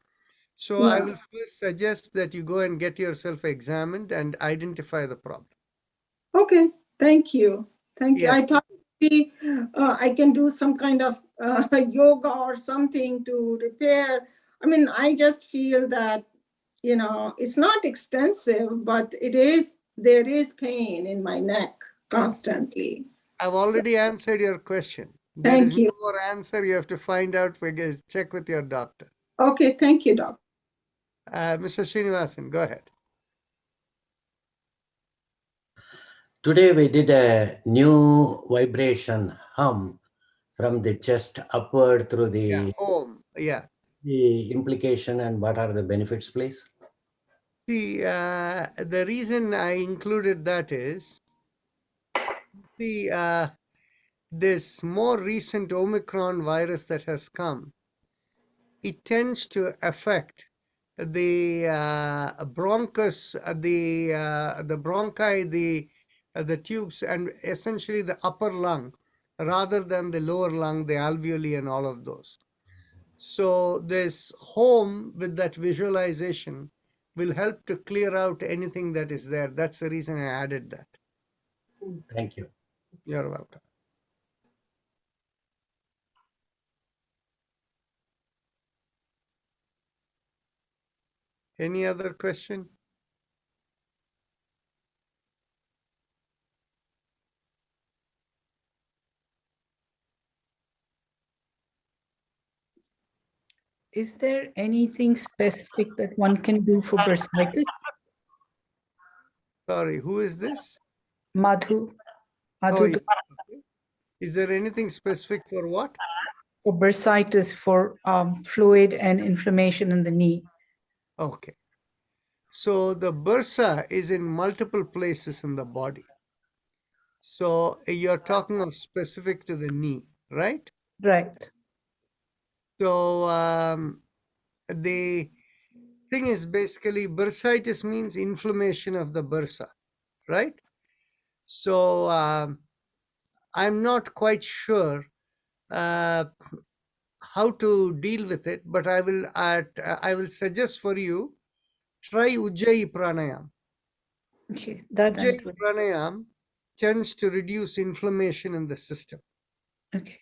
So I Yeah. will first suggest that you go and get yourself examined and identify the problem. Okay, thank you. Thank you. Yes. I thought maybe I can do some kind of yoga or something to repair. I mean, I just feel that, it's not extensive, but there is pain in my neck constantly. I've So, already answered your question. There is thank no you. more answer. You have to find out, check with your doctor. Okay, thank you, Doctor. Mr. Srinivasan, go ahead. Today we did a new vibration hum from the chest upward through the, Home. Yeah. the implication and what are the benefits, please? See, the reason I included that is, see, this more recent Omicron virus that has come, it tends to affect the bronchus, the bronchi, the tubes, and essentially the upper lung, rather than the lower lung, the alveoli, and all of those. So this home with that visualization will help to clear out anything that is there. That's the reason I added that. Thank you. You're welcome. Any other question? Is there anything specific that one can do for bursitis? Sorry, who is this? Madhu, Oh, yeah. Okay. Is there anything specific for what? for bursitis, for fluid and inflammation in the knee. Okay. So the bursa is in multiple places in the body. So you're talking of specific to the knee, right? Right. So the thing is basically bursitis means inflammation of the bursa, right? So I'm not quite sure how to deal with it, but I will suggest for you, try Ujjayi Pranayama. Okay, that I'm Ujjayi doing. Pranayama tends to reduce inflammation in the system. Okay,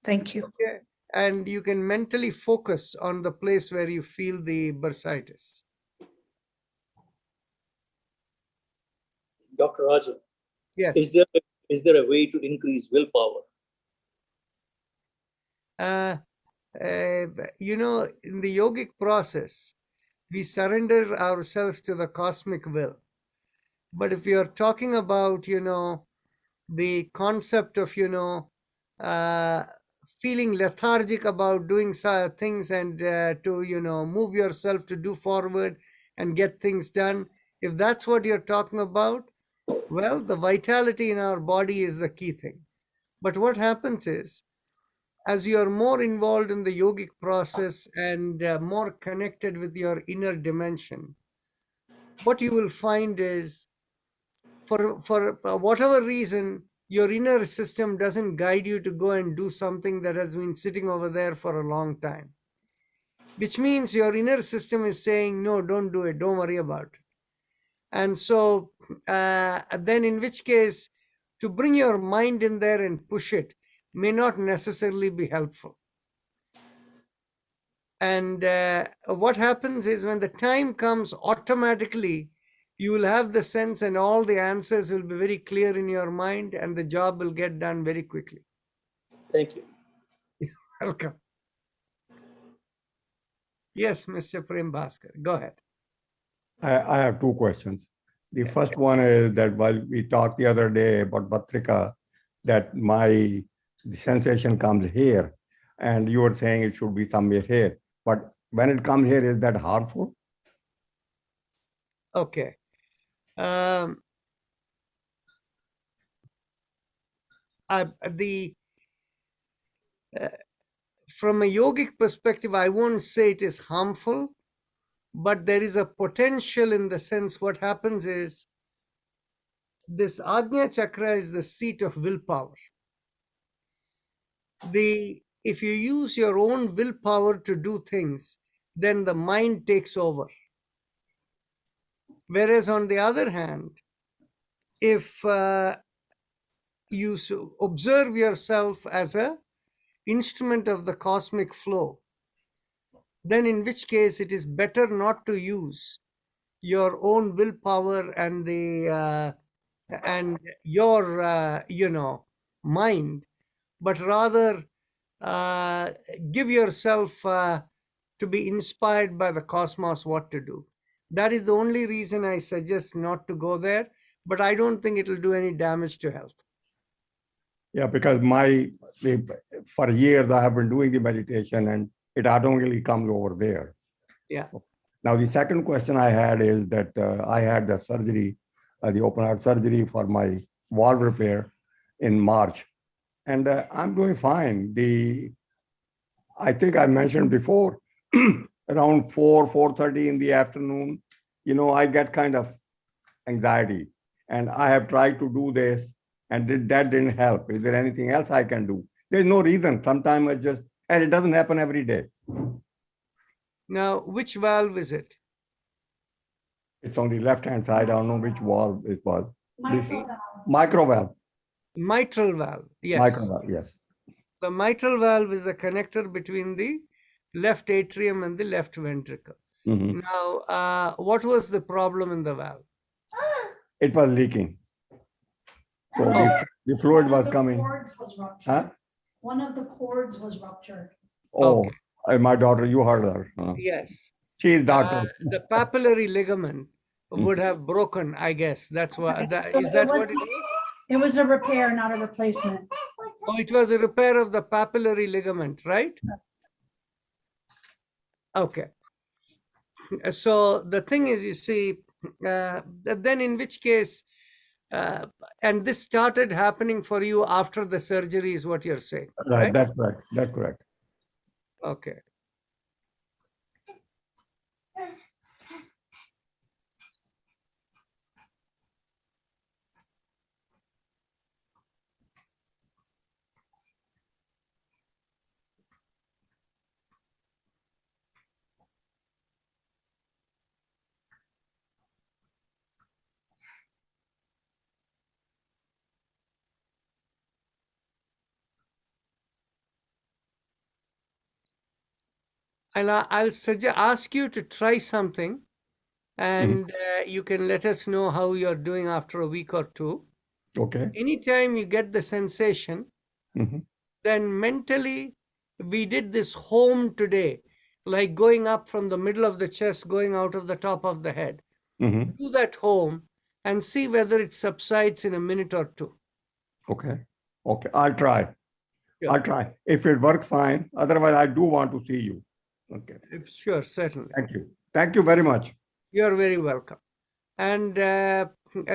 thank you. Okay. And you can mentally focus on the place where you feel the bursitis. Dr. Rajan, Yes. is there a way to increase willpower? In the yogic process, we surrender ourselves to the cosmic will. But if you're talking about, the concept of, feeling lethargic about doing things and to, move yourself to do forward and get things done, if that's what you're talking about, well, the vitality in our body is the key thing. But what happens is, as you are more involved in the yogic process and more connected with your inner dimension, what you will find is, for whatever reason, your inner system doesn't guide you to go and do something that has been sitting over there for a long time, which means your inner system is saying, no, don't do it, don't worry about it. And so then in which case, to bring your mind in there and push it may not necessarily be helpful. And what happens is, when the time comes, automatically you will have the sense and all the answers will be very clear in your mind, and the job will get done very quickly. Thank you. Welcome. Yes, Mr. Prem Bhaskar, go ahead. I have two questions. The first one is that while we talked the other day about Bhastrika, that the sensation comes here, and you were saying it should be somewhere here. But when it comes here, is that harmful? Okay. The from a yogic perspective, I won't say it is harmful, but there is a potential in the sense what happens is this Ajna Chakra is the seat of willpower. If you use your own willpower to do things, then the mind takes over. Whereas on the other hand, if you observe yourself as a instrument of the cosmic flow, then in which case it is better not to use your own willpower and your mind, but rather give yourself to be inspired by the cosmos what to do. That is the only reason I suggest not to go there, but I don't think it will do any damage to health. Yeah, because for years I have been doing the meditation and it automatically comes over there. Yeah. Now, the second question I had is that I had the surgery, the open heart surgery for my valve repair in March, and I'm doing fine. I think I mentioned before, around 4:30 in the afternoon, I get kind of anxiety, and I have tried to do this, and that didn't help. Is there anything else I can do? There's no reason. Sometimes and it doesn't happen every day. Now, which valve is it? It's on the left-hand side. I don't know which valve it was. Micro valve. Mitral valve, yes. Micro valve, yes. The mitral valve is a connector between the left atrium and the left ventricle. Mm-hmm. Now, what was the problem in the valve? It was leaking. So the fluid was coming. Huh? One of the cords was ruptured. Oh, okay. My daughter, you heard her. Yes. She is doctor. The papillary ligament would have broken, I guess. That's why. Is that what it is? It was a repair, not a replacement. Oh, it was a repair of the papillary ligament, right? Okay. So the thing is, you see, then in which case, and this started happening for you after the surgery is what you're saying. Right, that's correct. That's correct. Okay. And I'll ask you to try something, and you can let us know how you're doing after a week or two. Okay. Anytime you get the sensation, then mentally, we did this home today, like going up from the middle of the chest, going out of the top of the head. Do that home and see whether it subsides in a minute or two. Okay. Okay. I'll try. Sure. I'll try. If it works, fine. Otherwise, I do want to see you. Okay. Sure, certainly. Thank you. Thank you very much. You're very welcome. And as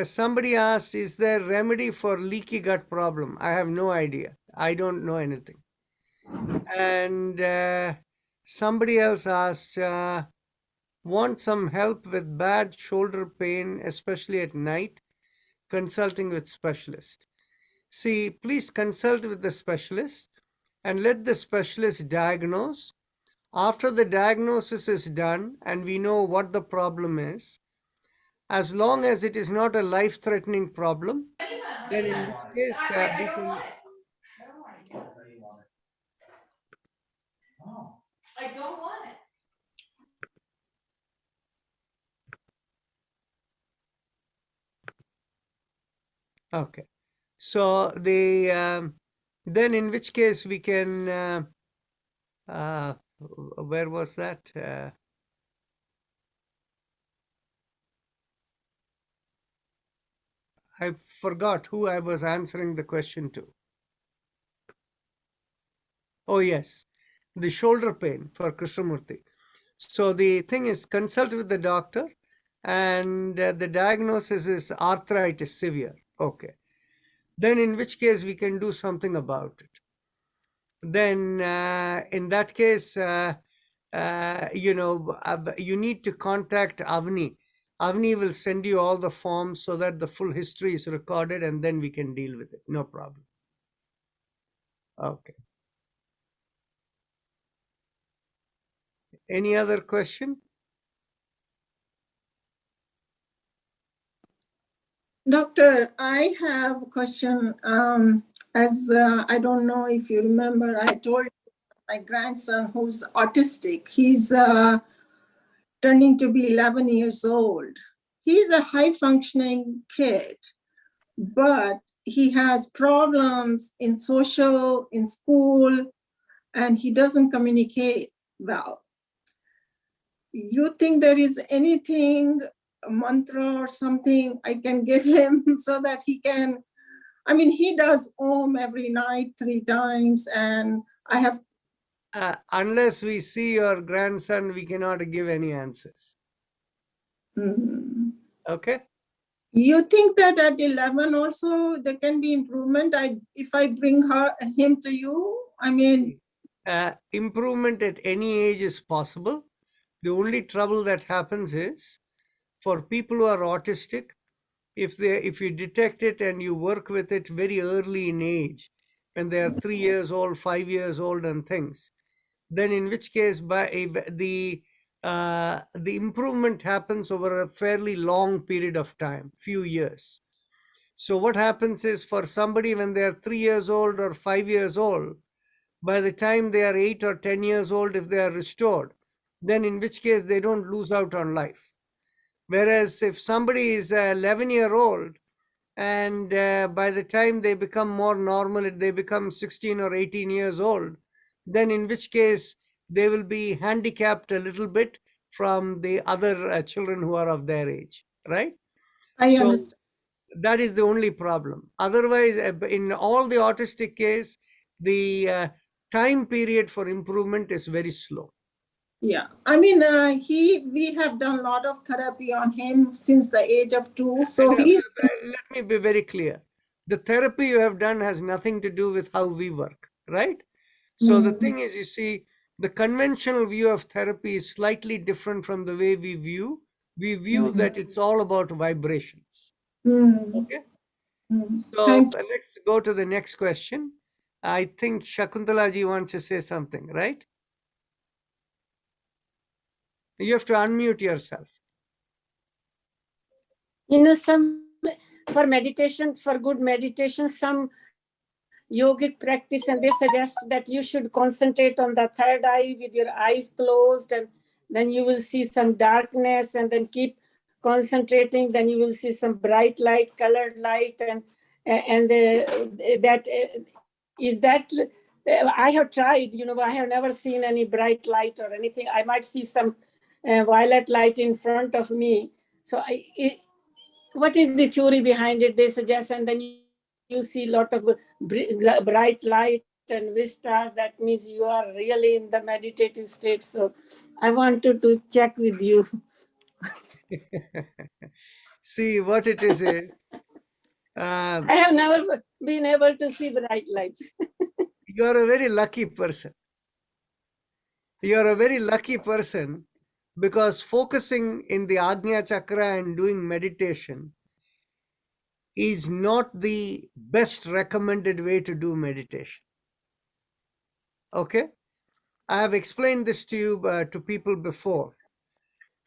somebody asked, is there remedy for leaky gut problem? I have no idea. I don't know anything. And somebody else asked, want some help with bad shoulder pain, especially at night, consulting with specialist. See, please consult with the specialist and let the specialist diagnose. After the diagnosis is done and we know what the problem is, as long as it is not a life-threatening problem, then in this case, we can... I don't want it. Okay. So then in which case we can, where was that? I forgot who I was answering the question to. Oh, yes, the shoulder pain for Krishnamurti. So the thing is, consult with the doctor, and the diagnosis is arthritis severe. Okay. Then in which case we can do something about it. then in that case, you need to contact Avni. Avni will send you all the forms so that the full history is recorded, and then we can deal with it. No problem. Okay. Any other question? Doctor, I have a question. I don't know if you remember, I told my grandson who's autistic, he's turning to be 11 years old. He's a high functioning kid, but he has problems in school, and he doesn't communicate well. You think there is anything, a mantra or something I can give him so that he can, he does Om every night 3 times, and I have. Unless we see your grandson, we cannot give any answers. Okay. You think that at 11 also there can be improvement? If I bring him to you, improvement at any age is possible. The only trouble that happens is for people who are autistic, if you detect it and you work with it very early in age, when they are 3 years old, 5 years old and things, then in which case the improvement happens over a fairly long period of time, few years. So what happens is, for somebody when they are 3 years old or 5 years old, by the time they are 8 or 10 years old, if they are restored, then in which case they don't lose out on life. Whereas if somebody is 11-year-old and by the time they become more normal, they become 16 or 18 years old, then in which case they will be handicapped a little bit from the other children who are of their age, right? I understand. That is the only problem. Otherwise, in all the autistic case, the time period for improvement is very slow. Yeah, we have done a lot of therapy on him since the age of 2. So let me be very clear. The therapy you have done has nothing to do with how we work, right? So the thing is, you see, the conventional view of therapy is slightly different from the way we view. We view that it's all about vibrations. Okay. So let's go to the next question. I think Shakuntalaji wants to say something, right? You have to unmute yourself. For meditation, for good meditation, some yogic practice, and they suggest that you should concentrate on the third eye with your eyes closed, and then you will see some darkness, and then keep concentrating, then you will see some bright light, colored light, and that is that. I have tried, I have never seen any bright light or anything. I might see some violet light in front of me. So what is the theory behind it? They suggest, and then you see a lot of bright light and vistas. That means you are really in the meditative state. So I wanted to check with you. See, what it is. I have never been able to see bright lights. You are a very lucky person. You are a very lucky person, because focusing in the Ajna Chakra and doing meditation is not the best recommended way to do meditation. Okay? I have explained this to you, to people before.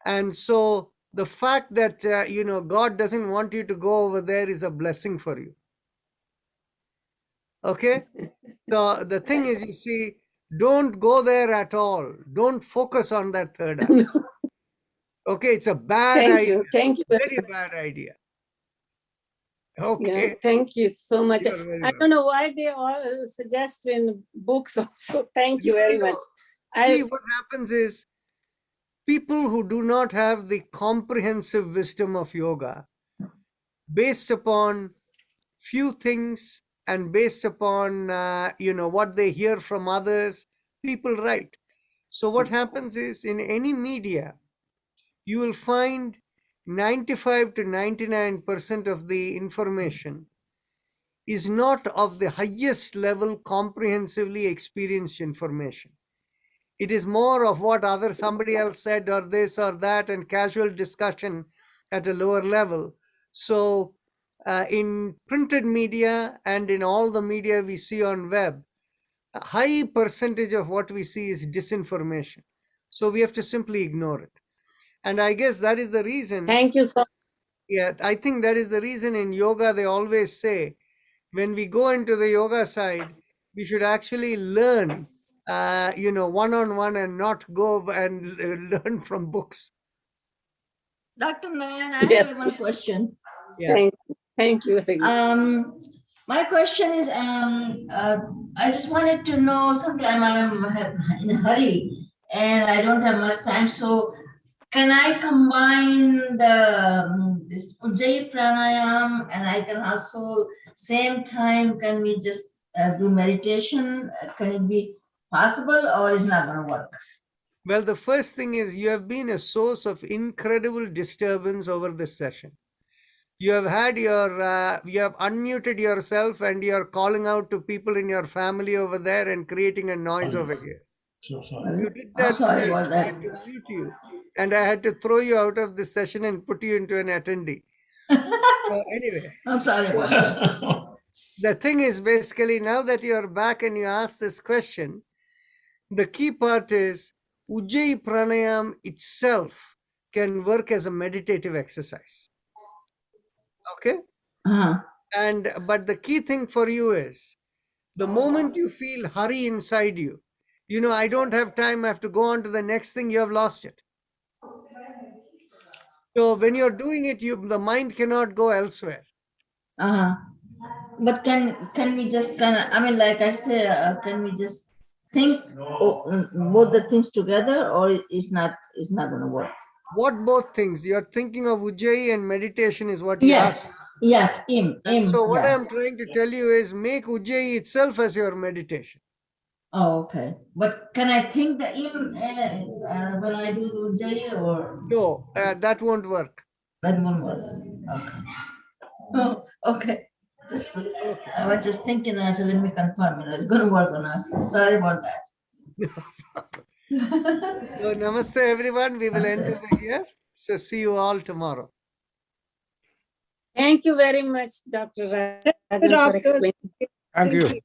And so the fact that, God doesn't want you to go over there is a blessing for you. Okay? So the thing is, you see, don't go there at all. Don't focus on that third eye. Okay? It's a bad idea. Thank you. Very bad idea. Okay. Yeah, thank you so much. I don't know why they all suggest in books also. Thank you very much. See, what happens is, people who do not have the comprehensive wisdom of yoga, based upon few things and based upon what they hear from others, people write. So what happens is, in any media, you will find 95 to 99% of the information is not of the highest level comprehensively experienced information. It is more of what somebody else said or this or that and casual discussion at a lower level. So in printed media and in all the media we see on web, a high percentage of what we see is disinformation. So we have to simply ignore it. And I guess that is the reason. Thank you, sir. Yeah, I think that is the reason in yoga they always say, when we go into the yoga side, we should actually learn, one-on-one and not go and learn from books. Dr. Nayan, I Yes. have one question. Yeah. Thank you very much. My question is, I just wanted to know, sometime I'm in a hurry and I don't have much time. So can I combine this Ujjayi Pranayama, and I can also, same time, can we just do meditation? Can it be possible, or is not going to work? Well, the first thing is you have been a source of incredible disturbance over this session. You have had you have unmuted yourself and you're calling out to people in your family over there and creating a noise over here. So sorry. You did that. I'm sorry about I that. had to mute you, and I had to throw you out of this session and put you into an attendee. So anyway. I'm sorry about that. The thing is, basically, now that you're back and you ask this question, the key part is Ujjayi Pranayama itself can work as a meditative exercise. Okay? But the key thing for you is, the moment you feel hurry inside you, I don't have time, I have to go on to the next thing, you have lost it. So when you're doing it, the mind cannot go elsewhere. But can we just like I say, can we just think both the things together, or it's not going to work? What both things? You're thinking of Ujjayi and meditation is what you asked. Yes. So what I'm trying to tell you is make Ujjayi itself as your meditation. Oh, okay. But can I think the when I do the Ujjayi, or? No, that won't work. That won't work. Okay. Oh, okay. I was just thinking, I said, let me confirm it. It's going to work on us. Sorry about that. So namaste everyone. We will end over here. So see you all tomorrow. Thank you very much, Dr. Rajan, for explaining. Thank you.